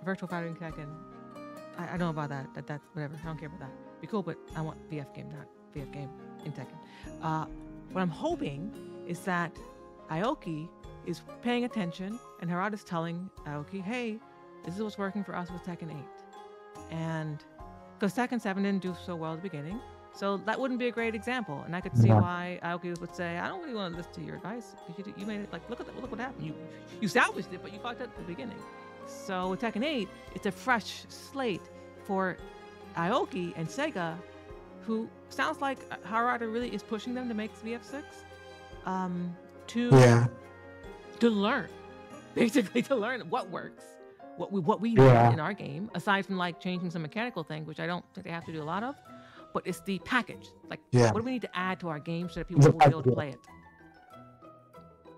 Virtua Fighter in Tekken. I don't know about that. That's whatever. I don't care about that. Be cool, but I want VF game, not VF game in Tekken. What I'm hoping is that Aoki is paying attention and Harada's telling Aoki, hey, this is what's working for us with Tekken 8. And because Tekken 7 didn't do so well at the beginning, so that wouldn't be a great example. And I could see why Aoki would say, I don't really want to listen to your advice because you made it, like, look what happened. You salvaged it, but you fucked up at the beginning. So with Tekken 8, it's a fresh slate for Aoki and Sega, who sounds like Harada really is pushing them to make VF6 to learn, basically to learn what works, what we need in our game, aside from like changing some mechanical thing, which I don't think they have to do a lot of, but it's the package. Like, what do we need to add to our game so that people will be able to play it?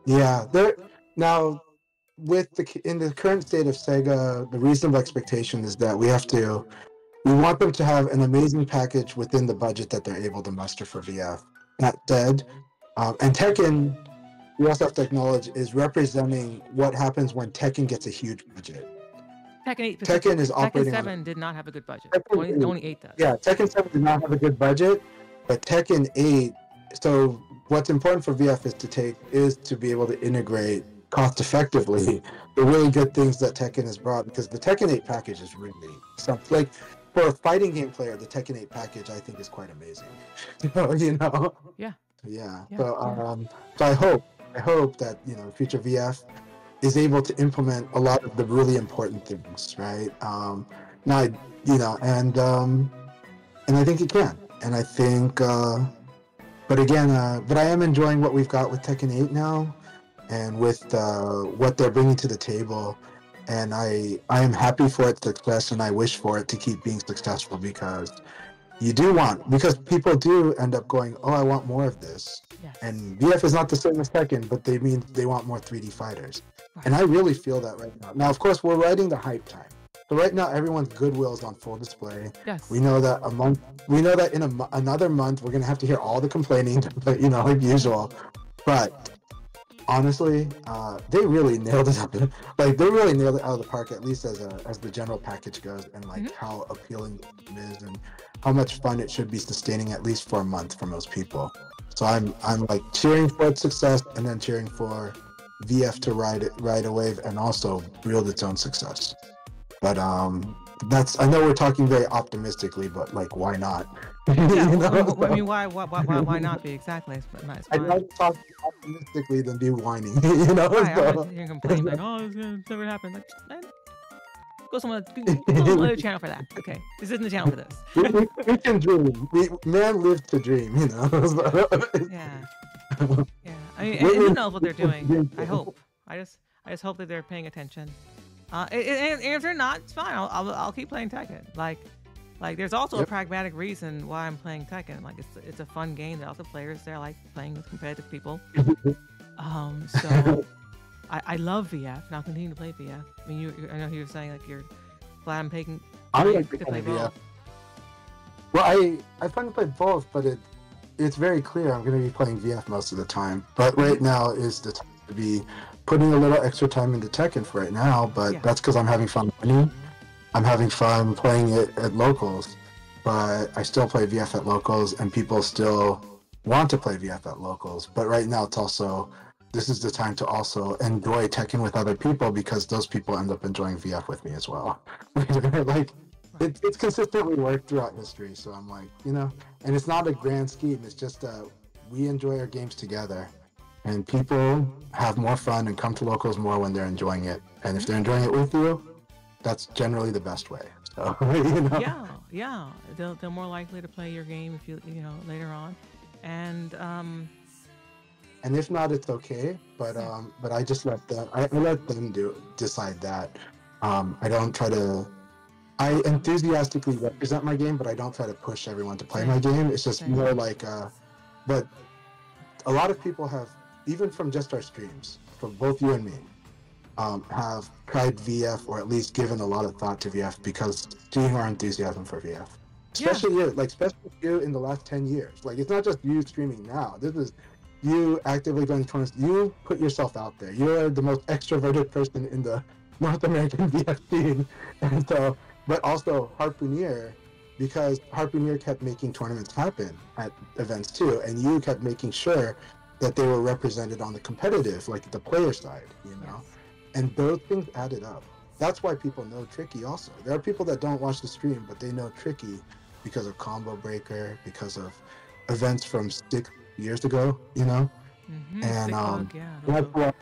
Yeah, now in the current state of Sega, the reasonable expectation is that we want them to have an amazing package within the budget that they're able to muster for VF. That said, and Tekken, we also have to acknowledge, is representing what happens when Tekken gets a huge budget. Tekken is operating. Tekken 7 did not have a good budget. Tekken Only 8 does. Yeah, Tekken 7 did not have a good budget, but Tekken 8. So what's important for VF is to be able to integrate cost effectively the really good things that Tekken has brought, because the Tekken 8 package is really something. Like, for a fighting game player, the Tekken 8 package I think is quite amazing. You know. Yeah. Yeah. Yeah, So I hope that future VF is able to implement a lot of the really important things, right? Now, and I think it can, and I think, but again, but I am enjoying what we've got with Tekken 8 now, and with what they're bringing to the table, and I am happy for its success, and I wish for it to keep being successful because because people do end up going, oh, I want more of this. Yes. And VF is not the same as Tekken, but they mean they want more 3D fighters. Right. And I really feel that right now. Now, of course, we're riding the hype time. So right now, everyone's goodwill is on full display. Yes. We know that in another month, we're going to have to hear all the complaining, like usual. But honestly, they really nailed it. Like, they really nailed it out of the park, at least as the general package goes, and like how appealing it is and how much fun it should be sustaining at least for a month for most people. So I'm like cheering for its success and then cheering for VF to ride a wave and also wield its own success. But I know we're talking very optimistically, but like, why not? Yeah, I mean, why not be exactly? I'd rather talk optimistically than be whining. Right, so. You're complaining like, oh, it's never happened. Like, man, go some other channel for that. Okay, this isn't the channel for this. we can dream. Man lives to dream, Yeah. I mean, and who knows what they're doing? I hope. I just hope that they're paying attention. And if they're not, it's fine. I'll keep playing Tekken. Like there's also a pragmatic reason why I'm playing Tekken. Like it's a fun game. There are also players there like playing with competitive people. So I love VF, and I'll continue to play VF. I mean, I know you were saying like you're glad I'm taking like to play both. Well, I plan to play both, but it's very clear I'm going to be playing VF most of the time. But right now is the time to be putting a little extra time into Tekken for right now. But that's because I'm having fun winning. I'm having fun playing it at locals, but I still play VF at locals, and people still want to play VF at locals. But right now, this is the time to also enjoy Tekken with other people because those people end up enjoying VF with me as well. Like, it's consistently worked throughout history, so I'm like, and it's not a grand scheme. It's just we enjoy our games together, and people have more fun and come to locals more when they're enjoying it. And if they're enjoying it with you, that's generally the best way. So, Yeah. They're more likely to play your game if you later on, and if not, it's okay. But I just let them. I let them decide that. I don't try to. I enthusiastically represent my game, but I don't try to push everyone to play my game. It's just more like. But a lot of people have, even from just our streams, from both you and me, have tried VF, or at least given a lot of thought to VF because seeing our enthusiasm for VF. Especially you in the last 10 years. Like, it's not just you streaming now. This is you actively going to tournaments. You put yourself out there. You're the most extroverted person in the North American VF scene. And so, but also Harpooneer, because Harpooneer kept making tournaments happen at events too, and you kept making sure that they were represented on the competitive, like the player side, And those things added up. That's why people know Tricky also. There are people that don't watch the stream, but they know Tricky because of Combo Breaker, because of events from 6 years ago, Mm-hmm. And that's why.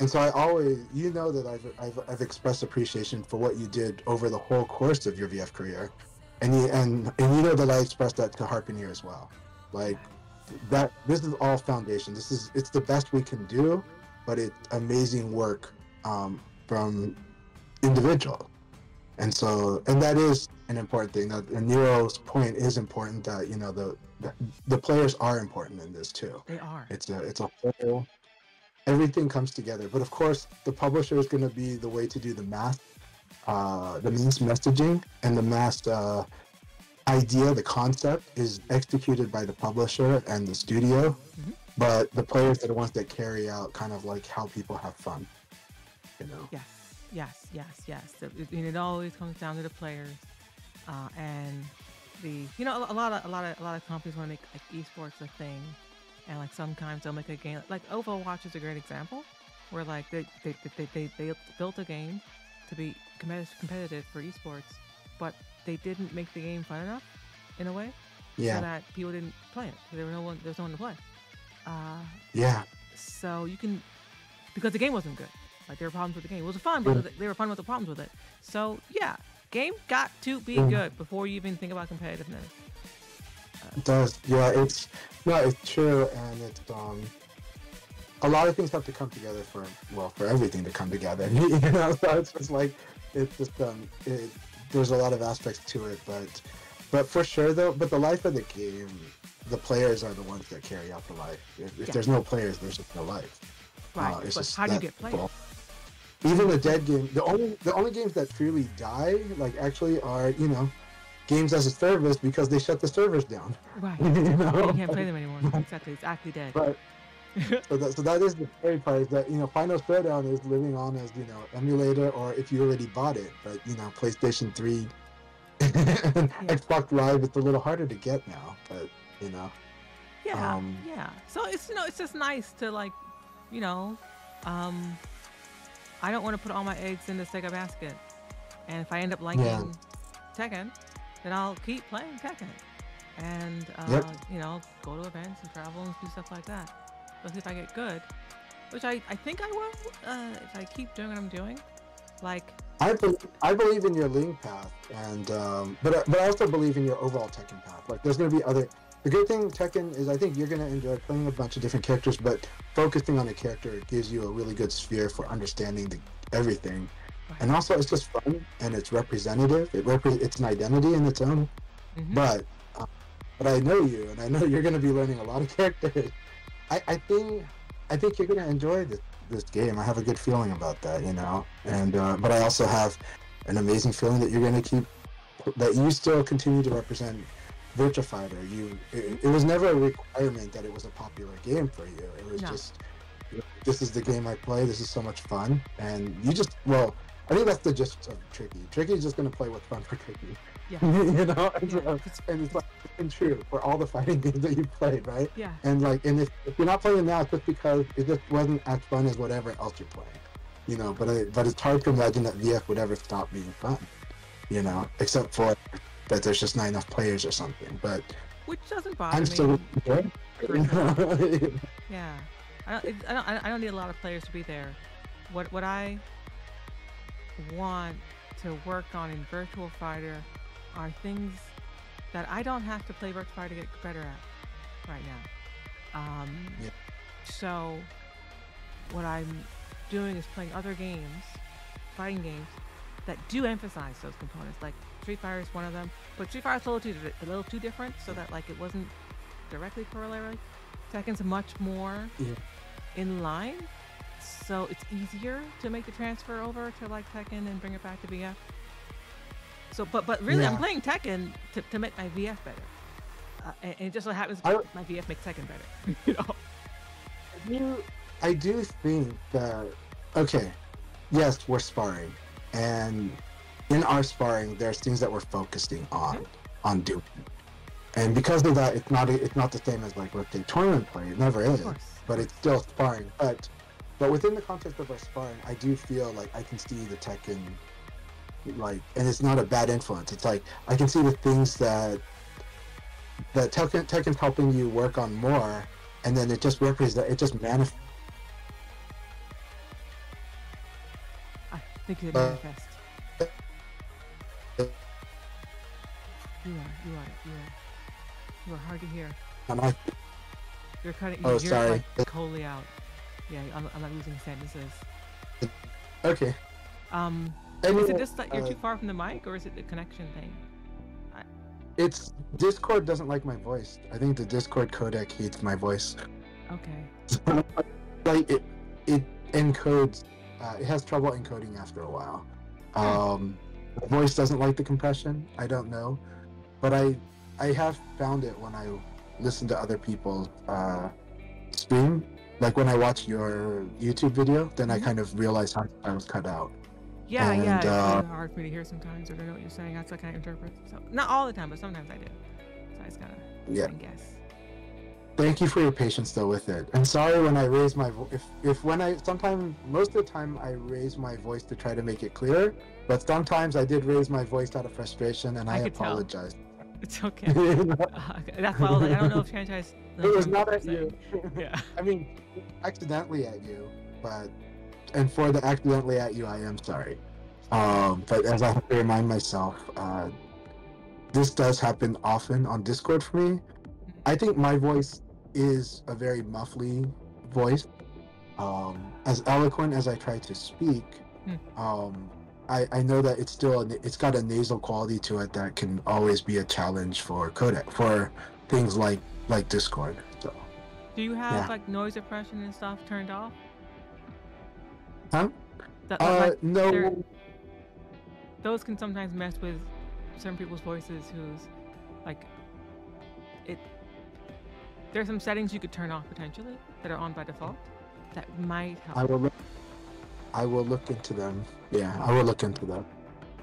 And so I always, that I've expressed appreciation for what you did over the whole course of your VF career, and you know that I expressed that to Harpooneer as well. Like that, this is all foundation. It's the best we can do. But it's amazing work from individual, and that is an important thing. And Nero's point is important, that the players are important in this too. They are. It's a whole. Everything comes together, but of course, the publisher is going to be the way to do the mass messaging, and the mass idea, the concept is executed by the publisher and the studio. Mm-hmm. But the players are the ones that carry out kind of like how people have fun, Yes. It always comes down to the players, and a lot of companies want to make like esports a thing, and like sometimes they'll make a game like Overwatch is a great example, where like they built a game to be competitive for esports, but they didn't make the game fun enough, in a way, so that people didn't play it. There was no one to play. Yeah. So you can, because the game wasn't good. Like, there were problems with the game. It was fun, but there were fun with the problems with it. So yeah, game got to be good before you even think about competitiveness. It does. Yeah, it's true, and it's a lot of things have to come together for everything to come together. You know, so it's just like there's a lot of aspects to it, but for sure though. But the life of the game, the players are the ones that carry out the life. If there's no players, there's just no life. Right. It's but just how do you get players? Even the dead game, the only games that truly die, like, actually are, games as a service, because they shut the servers down. Right. You know? You can't play them anymore. Exactly. It's actually dead. Right. so that is the scary part, is that Final Showdown is living on as emulator, or if you already bought it, but PlayStation 3 and Xbox Live, it's a little harder to get now, but yeah. So it's it's just nice to, like, I don't want to put all my eggs in the Sega basket, and if I end up liking Tekken, then I'll keep playing Tekken, and go to events and travel and do stuff like that. But if I get good, which I think I will, if I keep doing what I'm doing, like, I believe in your Link path, and but I also believe in your overall Tekken path. Like, there's going to be other. The good thing Tekken is, I think you're going to enjoy playing a bunch of different characters, but focusing on a character gives you a really good sphere for understanding everything. Right. And also, it's just fun, and it's representative. It's an identity in its own. Mm-hmm. But I know you, and I know you're going to be learning a lot of characters. I think you're going to enjoy this game. I have a good feeling about that, And but I also have an amazing feeling that you're going to that you still continue to represent Virtua Fighter. It was never a requirement that it was a popular game for you. It was just, this is the game I play. This is so much fun, and I think that's the gist of Tricky. Tricky is just going to play what's fun for Tricky. Yeah. And it's like, it's true for all the fighting games that you've played, right? Yeah. And if you're not playing now, it's just because it just wasn't as fun as whatever else you're playing. But it's hard to imagine that VF would ever stop being fun. Except for that there's just not enough players or something. But which doesn't bother me. I'm still good. Yeah. I don't need a lot of players to be there. What I want to work on in Virtua Fighter are things that I don't have to play Virtua Fighter to get better at right now. So what I'm doing is playing other games, fighting games, that do emphasize those components. Like Street Fighter is one of them, but Street Fighter is a little too different, so that, like, it wasn't directly correlated. Tekken's much more in line, so it's easier to make the transfer over to, like, Tekken and bring it back to VF. So, but really, I'm playing Tekken to make my VF better, and it just so happens my VF makes Tekken better. I do think that yes, we're sparring, and in our sparring, there's things that we're focusing on doing, and because of that, it's not the same as, like, let's say, tournament play. It never is, but it's still sparring. But within the context of our sparring, I do feel like I can see the Tekken, like, and it's not a bad influence. It's like I can see the things that Tekken's helping you work on more, and then it just manifests. I think it manifests. You are hard to hear. You're cutting. You're sorry. Like totally out. Yeah, I'm not using sentences. Okay. Is it just that you're too far from the mic, or is it the connection thing? It's Discord doesn't like my voice. I think the Discord codec hates my voice. Okay. Like it encodes. It has trouble encoding after a while. The voice doesn't like the compression. I don't know, but I have found it when I listen to other people's stream. Like when I watch your YouTube video, then I kind of realize how I was cut out. Yeah, it's really hard for me to hear sometimes, or to know what you're saying. That's what I kind of interpret. So not all the time, but sometimes I do. So I just gotta guess. Thank you for your patience though with it. And sorry when I raise my if when I sometimes most of the time I raise my voice to try to make it clear, but sometimes I did raise my voice out of frustration, and I could tell. apologize. It's okay. That's why I was like, I don't know if Chanchai's. It was not at you. Yeah. I mean, accidentally at you, and for the accidentally at you, I am sorry. But as I have to remind myself, this does happen often on Discord for me. I think my voice is a very muffly voice. As eloquent as I try to speak, I know that it's got a nasal quality to it that can always be a challenge for codec for things like Discord. So. Do you have like noise suppression and stuff turned off? Huh? No. Those can sometimes mess with certain people's voices who's like it. There's some settings you could turn off potentially that are on by default that might help. I will look into them. Yeah, I will look into them.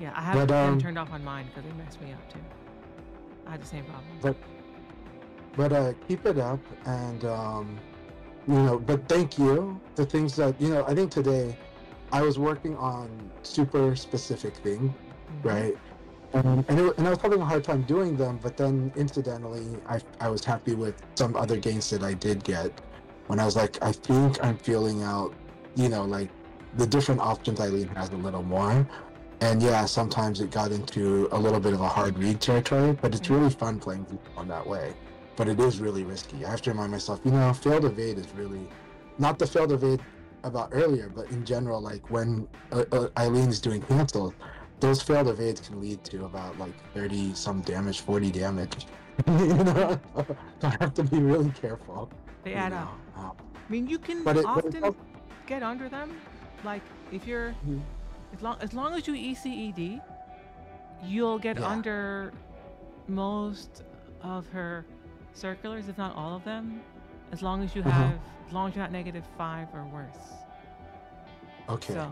Yeah, I have them turned off on mine because they messed me up too. I had the same problem. But keep it up, and but thank you. The things that I think today, I was working on super specific thing, right? And I was having a hard time doing them, but then incidentally, I was happy with some other gains that I did get when I was like, I think I'm feeling out, like the different options Eileen has a little more. And yeah, sometimes it got into a little bit of a hard read territory, but it's really fun playing on that way. But it is really risky. I have to remind myself, failed evade is really not the failed evade about earlier, but in general, like when Eileen's doing cancels, those failed evades can lead to about like 30 some damage, 40 damage. So I have to be really careful. They add up. I mean, you can often get under them. Like if you're, as long as you ECED, you'll get under most of her circulars, if not all of them, as long as you have, as long as you're not -5 or worse. Okay. So,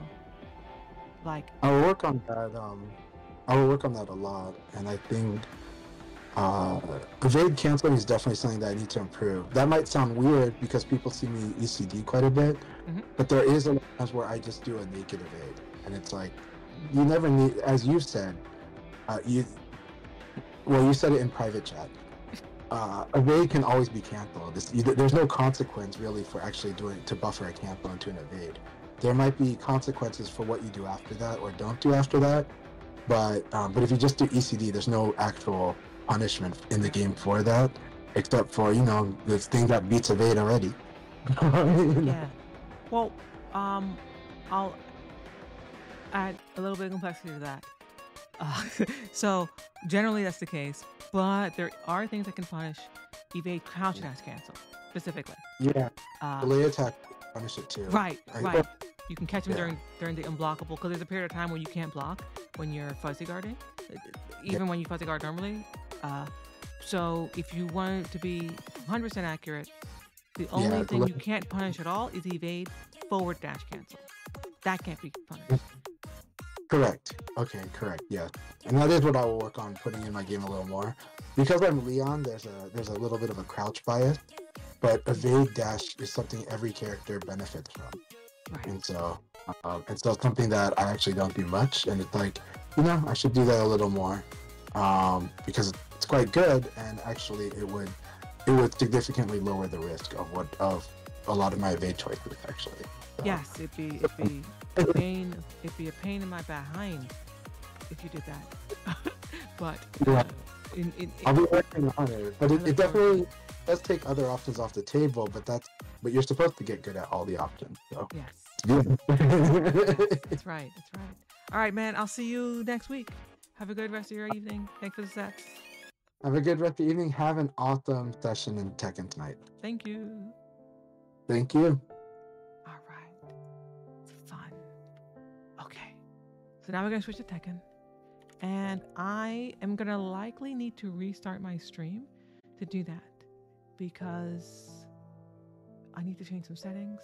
like, I will work on that. I will work on that a lot, and I think evade canceling is definitely something that I need to improve. That might sound weird because people see me ECD quite a bit, but there is a lot of times where I just do a naked evade, and it's like you never need, as you said, you said it in private chat. Evade can always be canceled. There's no consequence really for actually to buffer a cancel into an evade. There might be consequences for what you do after that or don't do after that, but if you just do ECD, there's no actual punishment in the game for that, except for the thing that beats evade already. Yeah. Well, I'll add a little bit of complexity to that. So generally that's the case, but there are things that can punish evade crouch dash cancel specifically. Yeah. Delay attack punish it too. Right. You can catch them during the unblockable, because there's a period of time when you can't block when you're fuzzy guarding, even when you fuzzy guard normally. So if you want it to be 100% accurate, the only thing you can't punish at all is evade forward dash cancel. That can't be punished. Correct. Okay, correct. Yeah, and that is what I will work on putting in my game a little more. Because I'm Leon, there's a little bit of a crouch bias, but evade dash is something every character benefits from. Right. And so it's something that I actually don't do much, and it's like, I should do that a little more, because it's quite good, and actually it would significantly lower the risk of a lot of my evade choices actually. So. Yes, it'd be a pain in my behind if you did that. But I'll be working on it. But it definitely does take other options off the table. But you're supposed to get good at all the options. So. Yes. Yeah. That's right. All right, man. I'll see you next week. Have a good rest of your evening. Thanks for the sets. Have a good rest of the evening. Have an awesome session in Tekken tonight. Thank you. Thank you. All right. It's fun. Okay. So now we're going to switch to Tekken. And I am going to likely need to restart my stream to do that, because I need to change some settings.